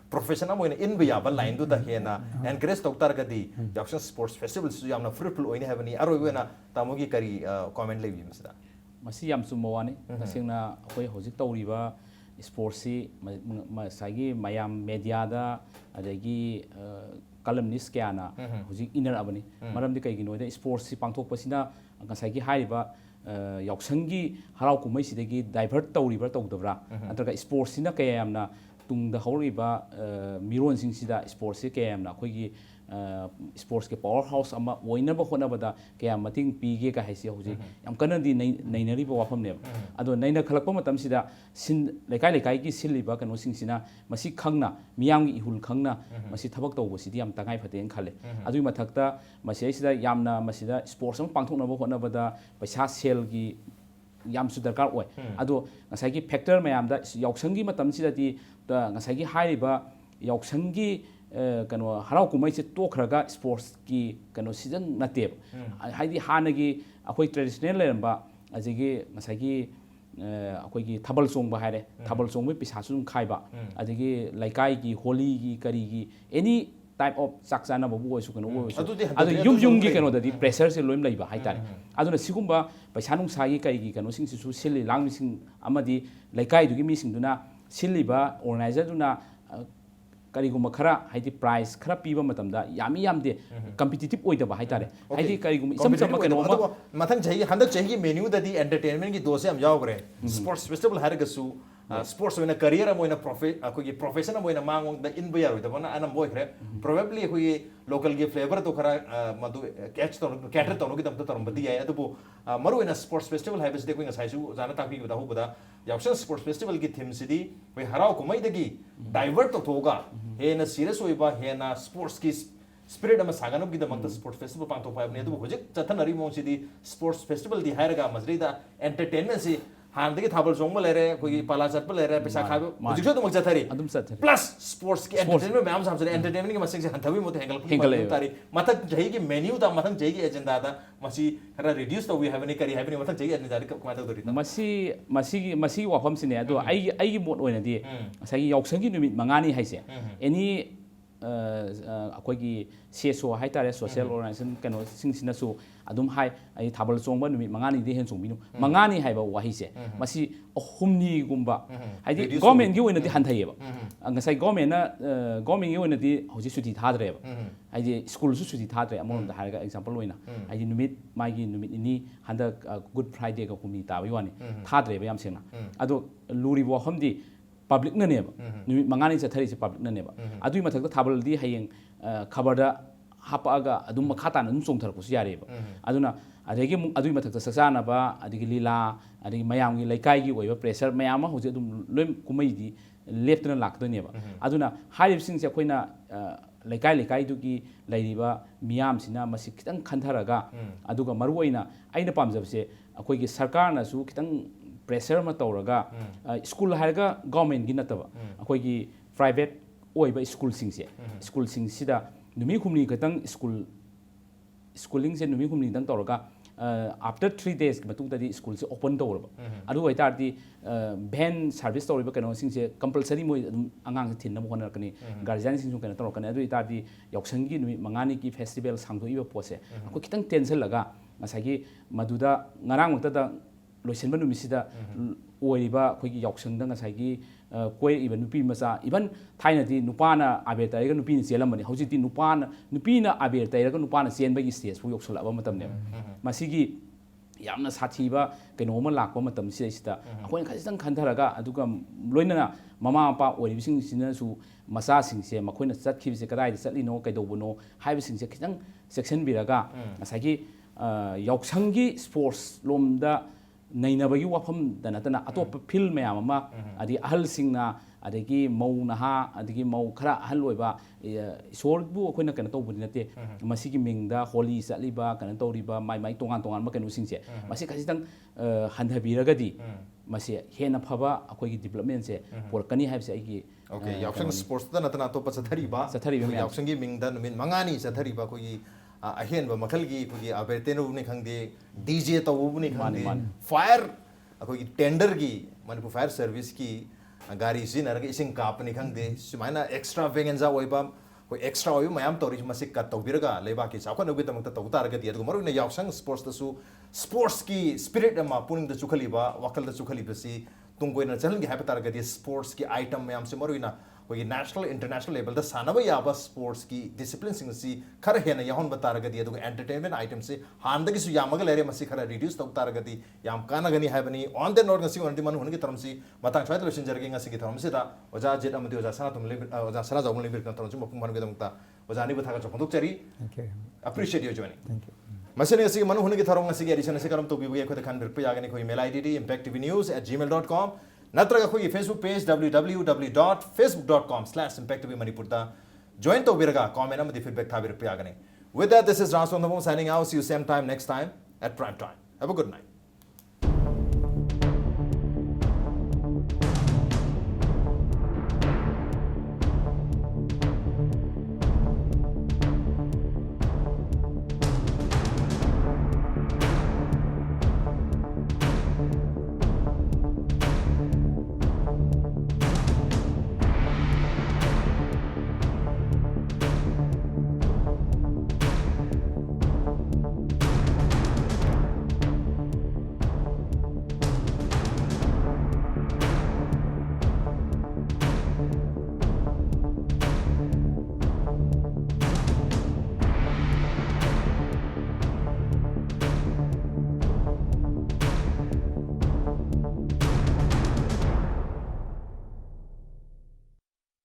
प्रोफेशनल अमोइन इन बियाबा लाइन दु द हेना एनकरेज तौतारगदी याक्सन स्पोर्ट्स फेस्टिवल सु यामना फ्रूटफुल ओइने हेबनी अरोइबना तामोगी करी कमेंट लेबी मसदा मसी याम चुम्बा वानी तसेंगना अखोई होजिक तौरिबा स्पोर्ट्स सी मसागी मयाम मीडियादा अदगी कलमनिस्ट क्याना होजिक इनर अबनी मरमदि कइगिनोदा स्पोर्ट्स सी पांथोकपसिना ngसागी हाइबा याक्संगी हराव कुमैसिदगी डाइवर्ट तौरिबा तौदबरा नत्रगा स्पोर्ट्स सिना कयामना तुंगदा हौरिबा मिरोनसिंगसिदा स्पोर्ट्स से कयामना अखोगी स्पोर्ट्स के पावर हाउस अमा ओइनबा होनबदा कया मतिंग पीगे का हैसे होजे याम कनदी नैनरिबा वाफमने अदो नैना खलकपा मतमसिदा सिन लेकाय लेकाय की सिलिबा कनो सिंगसिना मसि खंगना मियामगी इहुल खंगना मसि थबक तौबसिदि याम तंगाय फतेन खाले अदुई मथक्ता मसिदा यामना मसिदा स्पोर्ट्स अमा पांथोकनबा होनबदा पैसा सेल की ꯌꯥꯝꯁꯨ ꯗꯔꯀꯥꯔ ꯑꯣꯏ ꯑꯗꯣ ꯉꯁꯥꯏꯒꯤ ꯐꯦꯛꯇꯔ ꯃꯌꯥꯝꯗ ꯌꯥꯎꯁꯪꯒꯤ ꯃꯇꯝꯁꯤꯗꯗꯤ ꯉꯁꯥꯏꯒꯤ ꯍꯥꯏꯔꯤꯕ ꯌꯥꯎꯁꯪꯒꯤ ꯀꯩꯅꯣ ꯍꯔꯥꯎ ꯀꯨꯝꯍꯩꯁꯦ ꯇꯣꯛꯈ꯭ꯔꯒ ꯁ꯭ꯄꯣꯔꯠꯁꯀꯤ ꯀꯩꯅꯣ ꯁꯤꯖꯟ ꯅꯠꯇꯦꯕ ꯍꯥꯏꯗꯤ ꯍꯥꯟꯅꯒꯤ ꯑꯩꯈꯣꯏ ꯇ꯭ꯔꯦꯗꯤꯁꯅꯦꯜ ꯂꯩꯔꯝꯕ ꯑꯗꯒꯤ ꯉꯁꯥꯏꯒꯤ ꯑꯩꯈꯣꯏꯒꯤ ꯊꯥꯕꯜ ꯆꯣꯡꯕ ꯍꯥꯏꯔꯦ ꯊꯥꯕꯜ ꯆꯣꯡꯕꯒꯤ ꯄꯩꯁꯥꯁꯨ ꯑꯗꯨꯝ ꯈꯥꯏꯕ ꯑꯗꯒꯤ ꯂꯩꯀꯥꯏꯒꯤ ꯍꯣꯂꯤꯒꯤ ꯀꯔꯤꯒꯤ ꯑꯦꯅꯤ टाइप ऑफ चाक चानबू ओइसु कनो ओइसु अदु युम की कनो प्रेशर से लोइम लैबा हाइतारे अदुना सिगुम्बा पैसा नुंसागी कईगी कनो सिंग सिसु सिलि लांगमिसिंग अमदि लैकाई दुगी मिसिंगदुना सिलिबा ऑर्गेनाइजर दुना करीगुम्बा खरा हाइदि प्राइस खरा पीबा मतमदा यामी यामदे कॉम्पिटिटिव ओइदबा हाइतारे हाइदि करीगुम्बा इसम सम कनो मथंग चाहिए हंदक चाहिए मेन्यू ददी एंटरटेनमेंट की दोसे हम यावग्रे स्पोर्ट्स फेस्टिवल हारगसु स्पोर्ट्स में करियर में प्रोफेशन में मांग इन यारोदना अनम बोखरे प्रोबेबली अखोई लोकल की फ्लेवर तो खरा मधु कैच तो कैटर तौनगी तम तरमबदी याय अदुबो मरुना स्पोर्ट्स फेस्टिवल है बसदे कोई ngसाइसु जाना ताकि बदा होबदा यावसन स्पोर्ट्स फेस्टिवल की थीम सिदी कोई हराव कुमैदगी डाइवर्ट तो थोगा हेना सीरियस होइबा हेना स्पोर्ट्स की स्पिरिट अमा सागानोब की दमक स्पोर्ट्स फेस्टिवल पांतो पाइबने अदुबो होजिक चथनरी मोंसिदी स्पोर्ट्स फेस्टिवल दी हायरगा मजरीदा एंटरटेनमेंट से हांदगी थाबल जोंग लेरे कोई पाला चटप लेरे पैसा खाबो मुजिसो तो मगजथरी प्लस स्पोर्ट्स की एंटरटेनमेंट मैम सामसे एंटरटेनमेंट की मसिंग से हंथबी मोते हेंगल तारी मथक जही की मेन्यू दा मथक जही की एजेंडा दा मसी खरा रिड्यूस तो वी हैव एनी करी हैव एनी मथक जही एजेंडा दा कमा तौरी मसी वाफम सिने अदो आई मोड ओइनदी सही याउसंगी नुमित मंगानी हाइसे एनी अखोगी सेसो हाइतारे सोशल ऑर्गेनाइजेशन कनो सिंगसिनसु अदुम हाई आई थाबल चोंबा नुमित मंगानी दे हेन चोंबिनु मंगानी हाइबा वाहिसे मसी अहुमनी गुम्बा हाइदि गवर्नमेंट की ओइनदी हंथाइबा ngасai गवर्नमेंट की ओइनदी हौजि सुति थाद्रेबा हाइदि स्कूल सु सुति थाद्रे अमोंदा हारगा एग्जांपल ओइना हाइदि नुमित मागी नुमित इनी हंदा गुड फ्राइडे का हुमनी ताबि वानी थाद्रेबा याम सेना अदो लुरिबो हमदी पब्लिक ननेबा नुमित मंगानी चथरी से पब्लिक ननेबा अदुई मथक थाबलदी हयें खबरदा हापागा अदुम मखाता न चोंथरपुस यारेबा अदुना अदगी अदुई मथक सचानाबा अदगी लीला अदगी मयामगी लैकाईगी ओइबा प्रेशर मयाम हौजे अदुम लोइम कुमैदी लेफ्टना लाक्दनेबा अदुना हारिबसिंग से अखोइना लैकाई लैकाई दुगी लैरिबा मियामसिना मसि खितंग खंथरगा अदुगा मरुओइना आइना पामजबसे अखोइगी सरकारनासु खितंग प्रेशर में तौरगा स्कूल हारगा गवर्नमेंट की नतबा अखोइगी प्राइवेट ओइबा स्कूल सिंगसे स्कूल सिंगसिदा नुमी खुमनी खतंग स्कूलिंग से नुमी खुमनी दंग तौरगा आफ्टर 3 days की मतुंगदि स्कूल से ओपन तौरबा अदु होइतारदि वैन सर्विस तौरबा कनो सिंगसे कंपलसरी मोइ अंगांग थिनना होनरकनी गार्जियन सिंगसु कनो तौरकनी अदु इतारदि याउसंगी नुमी मंगानी की फेस्टिवल सांगदोइबा पोसे अखो खितंग टेंशन लगा ngसागी मदुदा ngarang मक्तदा लोइसनबा नुमिसिदा ओइबा अखोइगी याउसंगदा ngसागी कोइ इबन नुपी मचा इबन थाइनदि नुपाना आबेर ताइगा नुपीनि चेलमबनि हौजिति नुपीना आबेर ताइगा नुपाना चेनबगी स्टेज फु योक्सलबा मतमने मसिगी यामना साथीबा कइनोमा लाकबा मतम सिदा अखोइन खजितंग खंथरगा अदुगा लोइनना ममा मपा ओइबिसिंग सिनसु मसा सिंगसे मखोइना चतखिबिसे कदाइदि चतलिनो कइदौबनो हाइबिसिंगसे खितंग सेक्शन बिरागा ngसागी याउसंगी स्पोर्ट्स लोमदा नैनबगी वाफम दनतना अतोप फिल्म मैम अमा अदि अहल सिंगना अदगी मौ नहा अदगी मौ खरा अहल ओइबा इशोरबु अखोइना कन तौबुनि नते मसिगी मिंगदा होली चलिबा कन तौरिबा माइ माइ तोंगान तोंगान म कनु सिंगसे मसि खजितंग हंधबिरगदी मसि हेना फबा अखोइगी डेवलपमेंट से पोरकनी हाइबसे आइगी ओके याउसंग स्पोर्ट्स दा नतना तो चथरीबा याउसंगी मिंगदा नुमित मंगानी चथरीबा कोई अहेनब मखलगी कोई आबेतेनुबुनि खंगदे डीजे तौबुनि खंगदे फायर अखोई टेंडर की मनपुर फायर सर्विस की गाड़ी सिनरग इसिंग कापनि खंगदे सुमाइना एक्स्ट्रा वेगेंजा ओइबा कोई एक्स्ट्रा ओइ मयाम तौरी मसि कट तौबिरगा लेबाकी चाखनबि तमक तौतारगदि अदु मरुना याउसंग स्पोर्ट्स तसु स्पोर्ट्स की स्पिरिट अमा पुनिंग द चुखलिबा वकल द चुखलिबसी तुंगोइना चलनगी हाइपतारगदि स्पोर्ट्स की आइटम मयाम से मरुइना कोई नेशनल इंटरनेशनल लेवल द सानबा याबा स्पोर्ट्स की डिसिप्लिन सिंग सी खर हेना यहन बतारगदि अदु एंटरटेनमेंट आइटम से हांदगी सु यामग लेरे मसि खर रिड्यूस तौतारगदि याम कानगनी हाइबनी ऑन द नोट ngasi ओनदि मन हुनगी तरमसी मतांग स्वाइद लोशन जरगे ngasi की तरमसी दा ओजा जेट अमदि ओजा सना तुम ले ओजा सना जाउम ले बिरकन तरमसी मपुंग मनगे दमता ओजा नि बथागा चोंदुक चरी appreciate you joining thank you मसने ngasi मन हुनगी थरम ngasi की एडिशन से करम तो बिबगे खो खन बिरप यागनी कोई मेल आईडी impactvnews@gmail.com नत्रगा कोई फेसबुक पेज www.facebook.com/impactvmanipur दा join तो बिरगा कमेंट अमदि फीडबैक था बिरप यागनी with that this is Ransong signing out see you same time next time at prime time have a good night